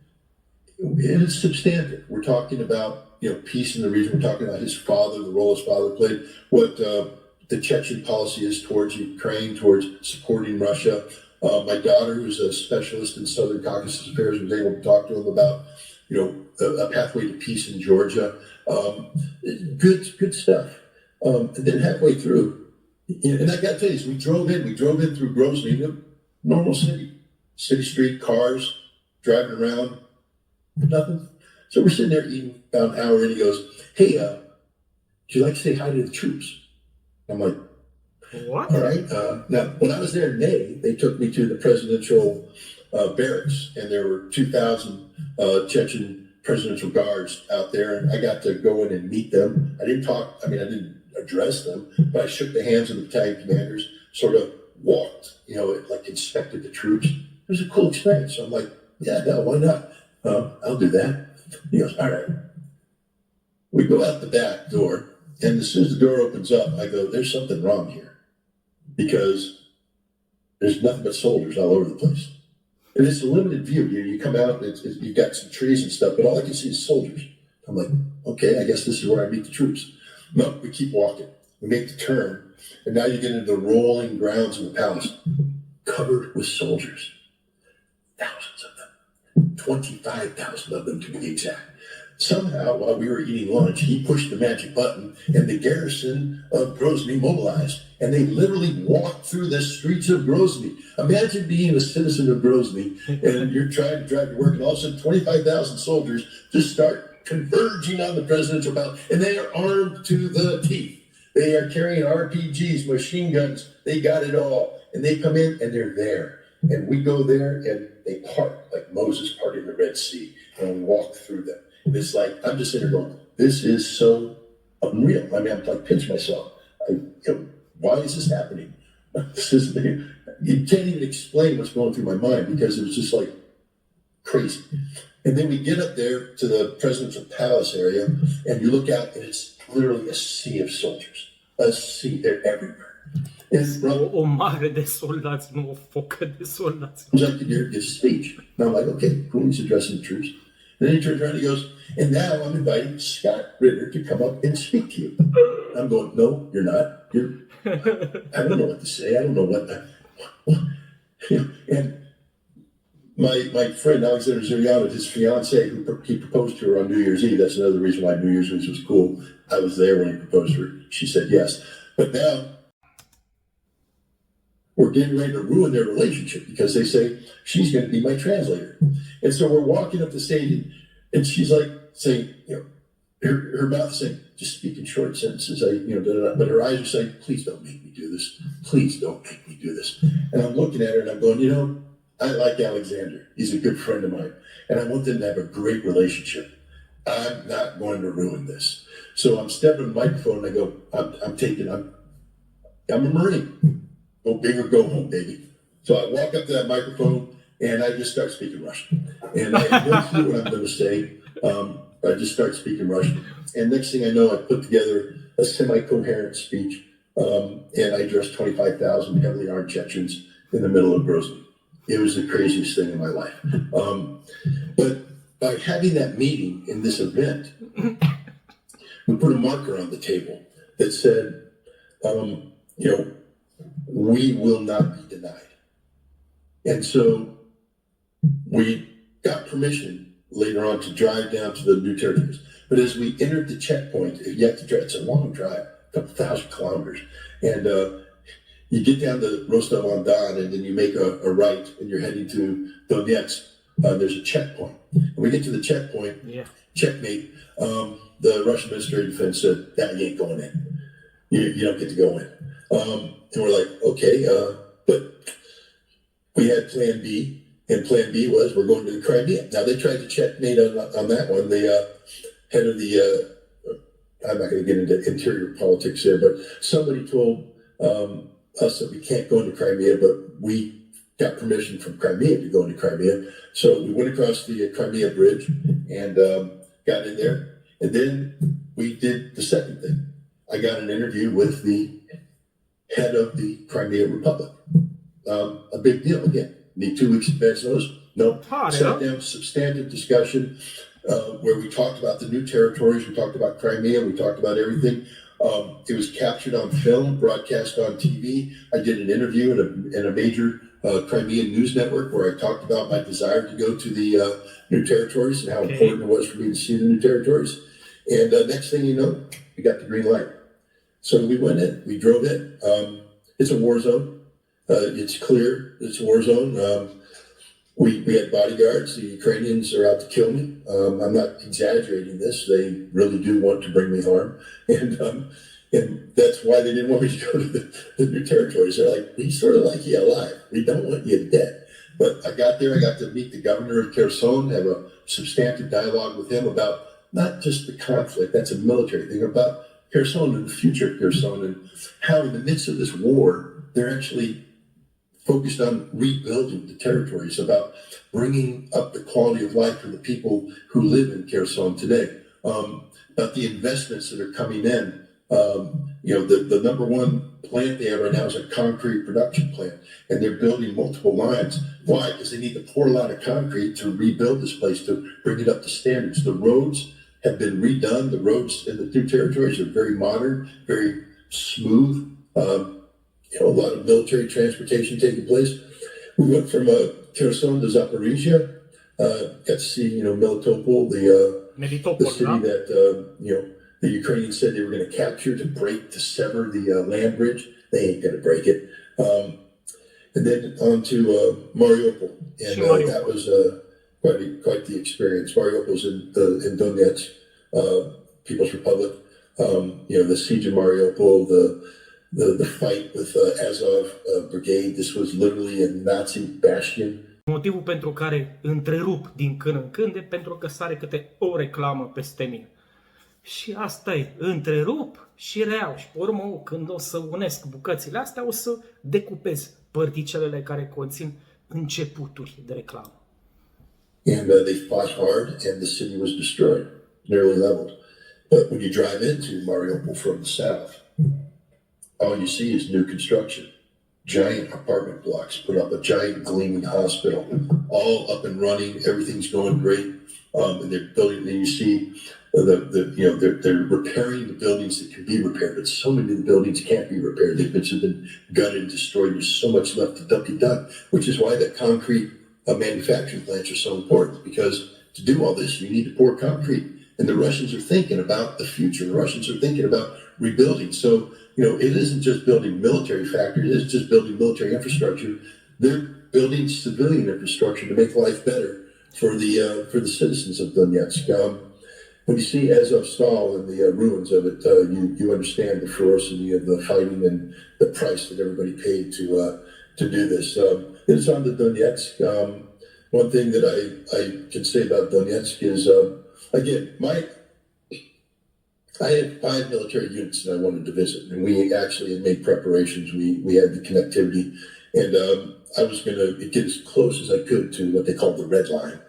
it's substantive. We're talking about, peace in the region. We're talking about his father, the role his father played, what the Chechen policy is towards Ukraine, towards supporting Russia. My daughter, who's a specialist in Southern Caucasus affairs, was able to talk to him about, a pathway to peace in Georgia. Good stuff. And then halfway through, and I got to tell you, we drove in through Grozny, normal city street, cars, driving around, nothing. So we're sitting there eating about an hour in. He goes, "Hey, would you like to say hi to the troops?" I'm like, What? All right. Now, when I was there in May, they took me to the presidential barracks, and there were 2,000 Chechen presidential guards out there, and I got to go in and meet them. I didn't address them, but I shook the hands of the battalion commanders, sort of walked, like inspected the troops. It was a cool experience. So I'm like, yeah, no, why not? I'll do that. He goes, all right. We go out the back door, and as soon as the door opens up, I go, there's something wrong here, because there's nothing but soldiers all over the place. And it's a limited view. You come out, you've got some trees and stuff, but all I can see is soldiers. I'm like, okay, I guess this is where I meet the troops. No, we keep walking. We make the turn, and now you get into the rolling grounds of the palace, covered with soldiers. Thousands of them. 25,000 of them to be exact. Somehow, while we were eating lunch, he pushed the magic button, and the garrison of Grozny mobilized, and they literally walked through the streets of Grozny. Imagine being a citizen of Grozny, and you're trying to drive to work, and all of a sudden 25,000 soldiers just start converging on the presidential palace, and they are armed to the teeth. They are carrying RPGs, machine guns, they got it all. And they come in, and they're there. And we go there, and they part like Moses parting the Red Sea, and we walk through them. And it's like, I'm just sitting there going, this is so unreal. I mean, I'm like, pinch myself. Why is this happening? You can't even explain what's going through my mind, because it was just like crazy. And then we get up there to the presidential palace area, and you look out, and it's literally a sea of soldiers. A sea, they're everywhere. O mare de soldați, nu o focă de soldați. Comes up to hear his speech. And I'm like, okay, cool, he's addressing the troops. And then he turns around and he goes, and now I'm inviting Scott Ritter to come up and speak to you. I'm going, no, you're not. I don't know what to say. I don't know what. And my friend Alexander Zuriano, his fiance, he proposed to her on New Year's Eve. That's another reason why New Year's Eve was cool. I was there when he proposed to her. She said yes. But now we're getting ready to ruin their relationship, because they say she's going to be my translator. And so we're walking up the stage, and she's like saying, her mouth is saying, just speak in short sentences. But her eyes are saying, please don't make me do this. Please don't make me do this. And I'm looking at her, and I'm going, I like Alexander. He's a good friend of mine, and I want them to have a great relationship. I'm not going to ruin this. So I'm stepping on the microphone, and I go, I'm a Marine. Go big or go home, baby. So I walk up to that microphone, and I just start speaking Russian. And I have no clue what I'm going to say. I just start speaking Russian. And next thing I know, I put together a semi-coherent speech, and I addressed 25,000 heavily armed Chechens in the middle of Grozny. It was the craziest thing in my life. But by having that meeting in this event, we put a marker on the table that said, we will not be denied. And so we got permission later on to drive down to the new territories. But as we entered the checkpoint, you have to drive, it's a long drive, a couple thousand kilometers. And you get down to Rostov-on-Don, and then you make a right, and you're heading to Donetsk. There's a checkpoint. And we get to the checkpoint, checkmate. The Russian Ministry of Defense said, you ain't going in. You don't get to go in. And we're like, okay, but we had plan B, and plan B was we're going to the Crimea. Now, they tried to checkmate on that one. The head of the, I'm not going to get into interior politics there, but somebody told us that we can't go into Crimea, but we got permission from Crimea to go into Crimea. So we went across the Crimea Bridge and got in there. And then we did the second thing. I got an interview with the head of the Crimea Republic. A big deal, again. Need 2 weeks advance notice. No, Tare, sat down, substantive discussion where we talked about the new territories, we talked about Crimea, we talked about everything. It was captured on film, broadcast on TV. I did an interview in a major Crimean news network where I talked about my desire to go to the new territories and how important it was for me to see the new territories. And next thing you know, we got the green light. So we went in, we drove in. It's a war zone. It's clear it's a war zone. We had bodyguards. The Ukrainians are out to kill me. I'm not exaggerating this. They really do want to bring me harm. And that's why they didn't want me to go to the new territories. They're like, we sort of like you alive. We don't want you dead. But I got there. I got to meet the governor of Kherson, have a substantive dialogue with him about not just the conflict, that's a military thing, about Kherson and the future of Kherson and how in the midst of this war, they're actually focused on rebuilding the territories, about bringing up the quality of life for the people who live in Kherson today, about the investments that are coming in. The number one plant they have right now is a concrete production plant, and they're building multiple lines. Why? Because they need to pour a lot of concrete to rebuild this place, to bring it up to standards. The roads have been redone. The roads in the new territories are very modern, very smooth. A lot of military transportation taking place. We went from Kherson to Zaporizhia. Got to see, Melitopol, the city that, the Ukrainians said they were going to capture to sever the land bridge. They ain't going to break it. And then on to Mariupol. And that was quite the experience. Mariupol's in Donetsk, People's Republic. The siege of Mariupol, the fight with Azov Brigade. This was literally a Nazi bastion. Motivul pentru care întrerup din când în când e pentru că sare câte o reclamă peste mine. Și asta e, întrerup și reau. Și pe urmă, când o să unesc bucățile astea, o să decupez particelele care conțin începuturi de reclamă. And they fought hard and the city was destroyed, nearly leveled. But when you drive into Mariupol from the south, all you see is new construction. Giant apartment blocks, put up a giant gleaming hospital, all up and running. Everything's going great. And they're building, and you see they're repairing the buildings that can be repaired, but so many of the buildings can't be repaired. They've been gutted and destroyed. There's so much left to be done, which is why the concrete manufacturing plants are so important, because to do all this, you need to pour concrete. And the Russians are thinking about the future. The Russians are thinking about rebuilding. So, it isn't just building military factories. It isn't just building military infrastructure. They're building civilian infrastructure to make life better for the citizens of Donetsk. When you see Azovstal and the ruins of it, you understand the ferocity of the fighting and the price that everybody paid to do this. It's on the Donetsk. One thing that I can say about Donetsk is, again, I had 5 military units that I wanted to visit, and we actually had made preparations. We had the connectivity, and I was going to get as close as I could to what they call the red line,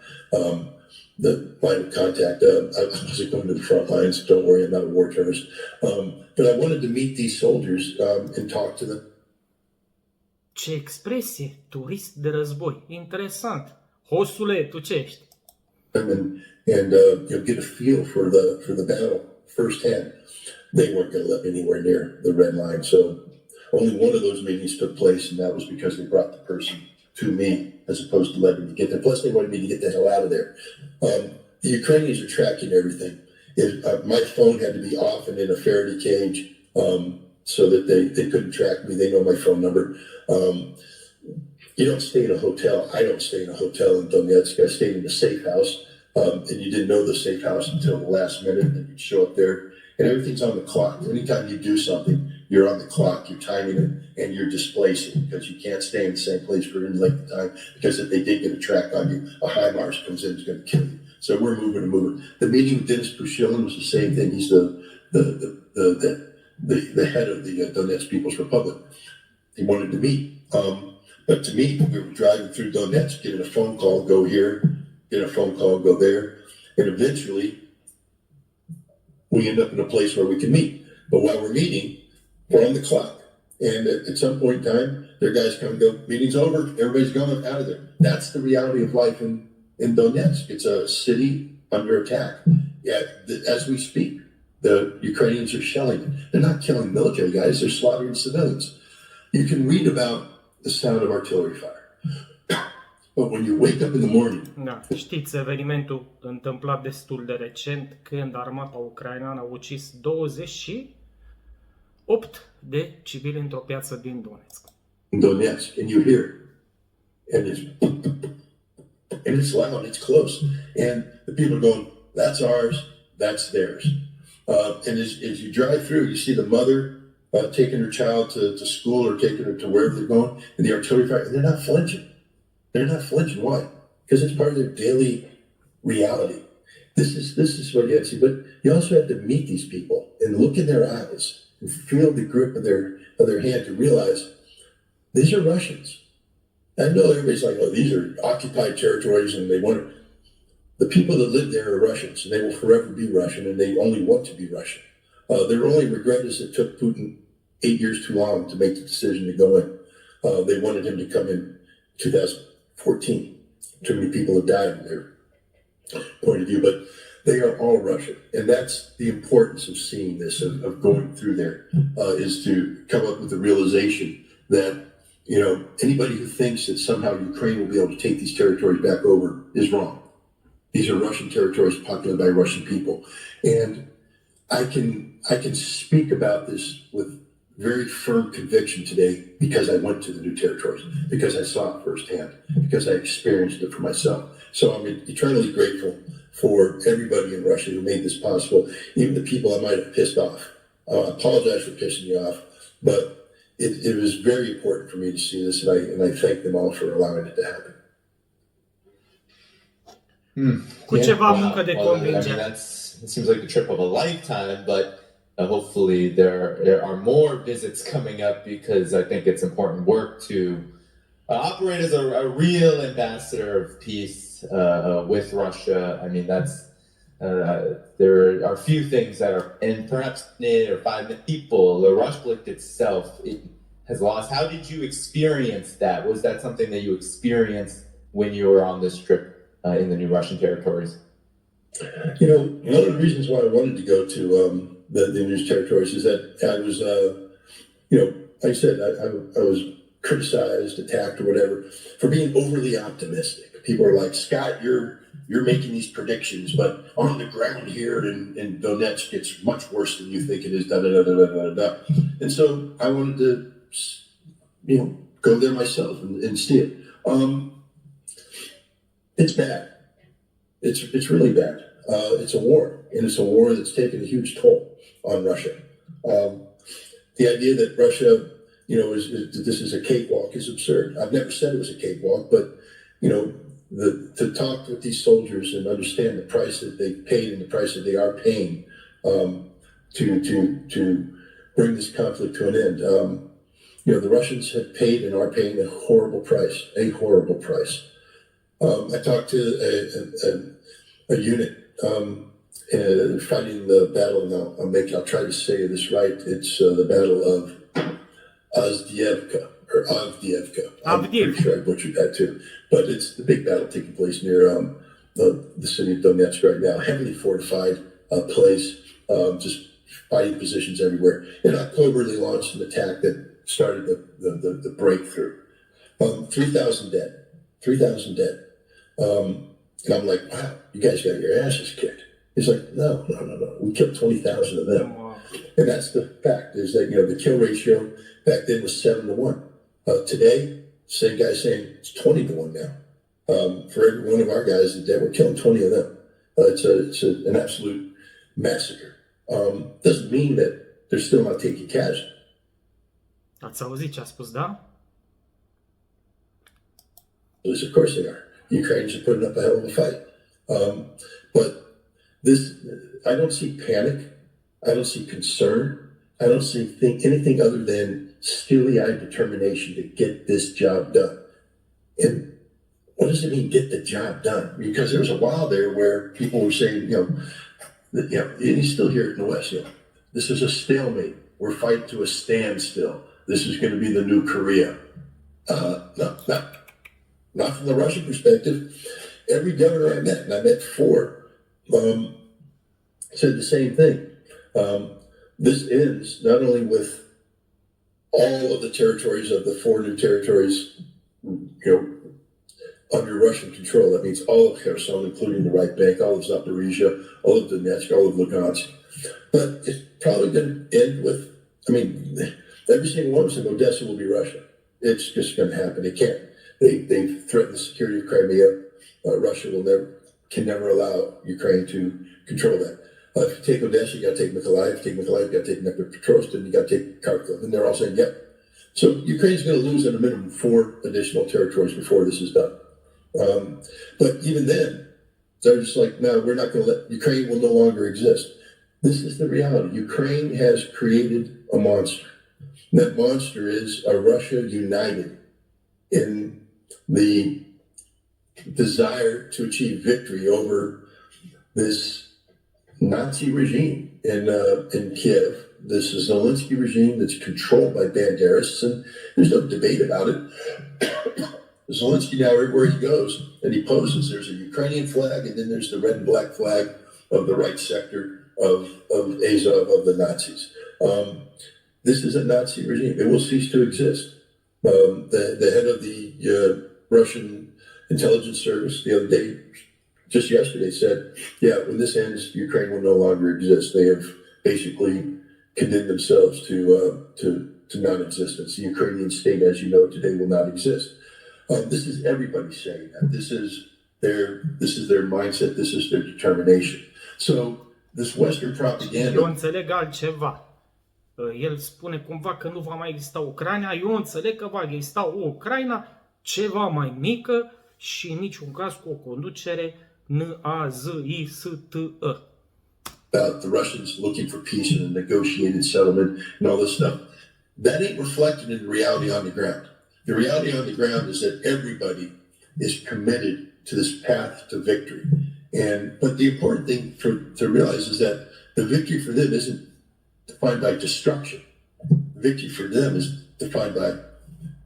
the line of contact. I wasn't going to the front lines. Don't worry, I'm not a war terrorist. But I wanted to meet these soldiers and talk to them. Ce expresie, turist de război. Interesant. Hosule, tu ce ești? And get a feel for the battle firsthand. They weren't going to let me anywhere near the red line. So only one of those meetings took place, and that was because they brought the person to me as opposed to letting me get there. Plus, they wanted me to get the hell out of there. The Ukrainians are tracking everything. My phone had to be off and in a Faraday cage so that they couldn't track me. They know my phone number. You don't stay in a hotel. I don't stay in a hotel in Donetsk. I stayed in a safe house. And you didn't know the safe house until the last minute, and you'd show up there, and everything's on the clock. Anytime you do something, you're on the clock, you're timing it, and you're displacing, because you can't stay in the same place for any length of time, because if they did get a track on you, a HIMARS comes in, it's going to kill you. So we're moving and moving. The meeting with Denis Pushilin was the same thing. He's the head of the Donetsk People's Republic. He wanted to meet. But to meet, we were driving through Donetsk, getting a phone call, go here, get a phone call, go there, and eventually we end up in a place where we can meet. But while we're meeting, we're on the clock. And at some point in time, their guys come and go, meeting's over, everybody's gone out of there. That's the reality of life in Donetsk. It's a city under attack. Yeah, as we speak, the Ukrainians are shelling it. They're not killing military guys, they're slaughtering civilians. You can read about the sound of artillery fire. But when you wake up in the morning... Da, știți evenimentul întâmplat destul de recent când armata ucraineană a ucis 28 de civili într-o piață din Donetsk. Donetsk, and you hear it. And it's loud, it's close. And the people are going, that's ours, that's theirs. And as you drive through, you see the mother taking her child to school or taking her to wherever they're going, and the artillery fire, and they're not flinching. They're not flinching. Why? Because it's part of their daily reality. This is what you have to see. But you also have to meet these people and look in their eyes and feel the grip of their hand to realize these are Russians. I know everybody's like, oh, these are occupied territories and they want to... The people that live there are Russians and they will forever be Russian and they only want to be Russian. Their only regret is it took Putin 8 years too long to make the decision to go in. They wanted him to come in 2014. Too many people have died in their point of view, but they are all Russian. And that's the importance of seeing this, of going through there, is to come up with the realization that, you know, anybody who thinks that somehow Ukraine will be able to take these territories back over is wrong. These are Russian territories populated by Russian people. And I can speak about this with very firm conviction today because I went to the new territories, because I saw it firsthand, because I experienced it for myself. So I'm eternally grateful for everybody in Russia who made this possible, even the people I might have pissed off. I apologize for pissing you off, but it was very important for me to see this, and I thank them all for allowing it to happen. Cu ceva muncă de convingere. I mean, it seems like the trip of a lifetime, but hopefully there are more visits coming up because I think it's important work to operate as a real ambassador of peace with Russia. I mean, there are few things that are, and perhaps 10 or 5 people, the Rushlicht itself, it has lost. How did you experience that? Was that something that you experienced when you were on this trip in the new Russian territories? You know, one of the reasons why I wanted to go to the new territories is that I was, you know, like I said, I was criticized, attacked, or whatever for being overly optimistic. People are like, Scott, you're making these predictions, but on the ground here in Donetsk, it's much worse than you think it is. Da da da da da da da. And so I wanted to, you know, go there myself and see it. It's bad. It's really bad. It's a war, and it's a war that's taken a huge toll on Russia. The idea that Russia, you know, this is a cakewalk is absurd. I've never said it was a cakewalk, but, you know, to talk with these soldiers and understand the price that they paid and the price that they are paying to bring this conflict to an end. You know, the Russians have paid and are paying a horrible price. I talked to a unit fighting the battle. Now I'll try to say this right. It's the Battle of Avdiivka. I'm pretty sure I butchered that too. But it's the big battle taking place near the city of Donetsk right now. Heavily fortified place, just fighting positions everywhere. In October, they launched an attack that started the breakthrough. 3,000 dead. 3,000 dead. And I'm like, wow, you guys got your asses kicked. He's like, no. We killed 20,000 of them. And that's the fact, is that, you know, the kill ratio back then was 7-1. Today, same guy saying it's 20-1 now. For every one of our guys that we're killing 20 of them. It's an absolute massacre. Doesn't mean that they're still not taking casualties. Ați auzit ce a spus, da? Of course they are. The Ukrainians are putting up a hell of a fight. But this, I don't see panic. I don't see concern. I don't see anything other than steely-eyed determination to get this job done. And what does it mean, get the job done? Because there was a while there where people were saying, you know, and you still hear it in the West, you know, this is a stalemate. We're fighting to a standstill. This is going to be the new Korea. No, not from the Russian perspective. Every governor I met, and I met 4, said the same thing. This ends not only with all of the territories of the 4 new territories, under Russian control. That means all of Kherson, including the right bank, all of Zaporizhia, all of Donetsk, all of Lugansk. But it's probably going to end with, every single one of them, Odessa will be Russia. It's just going to happen. It can't. They've threatened the security of Crimea. Russia can never allow Ukraine to control that. If you take Odessa, you got to take Mykolaiv. If you take Mykolaiv, you got to take Dnipropetrovsk, and you got to take Kharkov. And they're all saying, yep. So Ukraine's going to lose at a minimum 4 additional territories before this is done. But even then, they're just like, no, we're not going to let, Ukraine will no longer exist. This is the reality. Ukraine has created a monster. And that monster is a Russia united in the desire to achieve victory over this Nazi regime in Kiev. This is a Zelensky regime that's controlled by Banderists, and there's no debate about it. Zelensky now, everywhere he goes and he poses, there's a Ukrainian flag, and then there's the red and black flag of the right sector of Azov, of the Nazis. This is a Nazi regime. It will cease to exist. The head of the Russian intelligence service the other day, just yesterday, said, yeah, when this ends, Ukraine will no longer exist. They have basically condemned themselves to non-existence. The Ukrainian state, as you know today, will not exist. This is everybody saying that. This is their mindset. This is their determination. So this Western propaganda. Eu înțeleg altceva. El spune cumva că nu va mai exista Ucraina. Eu înțeleg că va exista o Ucraina ceva mai mică și în niciun caz cu o conducere nazistă. About the Russians looking for peace and a negotiated settlement and all this stuff. That ain't reflected in the reality on the ground. The reality on the ground is that everybody is committed to this path to victory. But the important thing to realize is that the victory for them isn't defined by destruction. Victory for them is defined by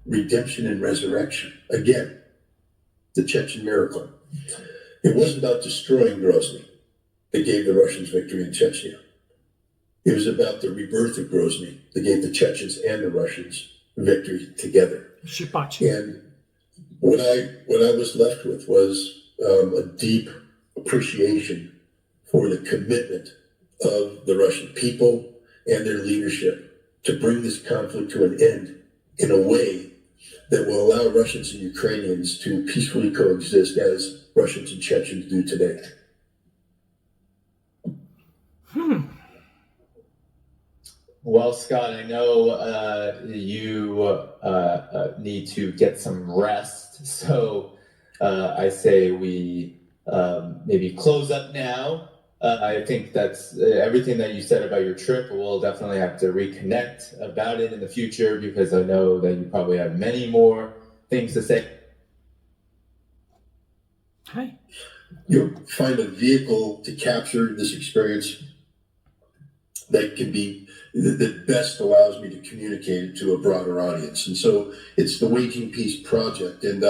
redemption and resurrection. Again, the Chechen miracle. It wasn't about destroying Grozny that gave the Russians victory in Chechnya. It was about the rebirth of Grozny that gave the Chechens and the Russians victory together. And what I was left with was a deep appreciation for the commitment of the Russian people and their leadership to bring this conflict to an end in a way that will allow Russians and Ukrainians to peacefully coexist as Russians and Chechens do today. Well, Scott, I know you need to get some rest, so I say we maybe close up now. I think that's everything that you said about your trip. We'll definitely have to reconnect about it in the future because I know that you probably have many more things to say. Hi. You'll find a vehicle to capture this experience that best allows me to communicate it to a broader audience. And so it's the Waging Peace Project, and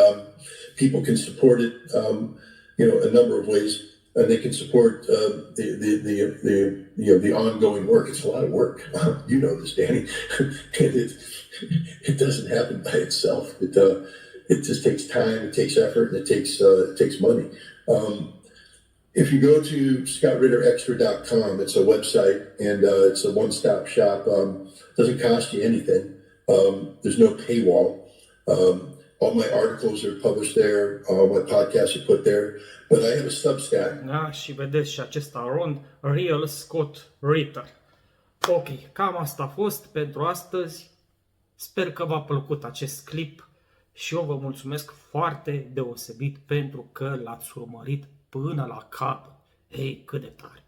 people can support it, a number of ways. And they can support the ongoing work. It's a lot of work. You know this, Danny. It doesn't happen by itself. It just takes time. It takes effort, and it takes money. If you go to scottritterextra.com, it's a website, and it's a one-stop shop. Doesn't cost you anything. There's no paywall. All my articles are published there. All my podcasts are put there. But I have a Substack. Da, și vedeți și acesta rond, Real Scott Ritter. Ok, cam asta a fost pentru astăzi. Sper că v-a plăcut acest clip și eu vă mulțumesc foarte deosebit pentru că l-ați urmărit până la capăt. Hei, cât de tare!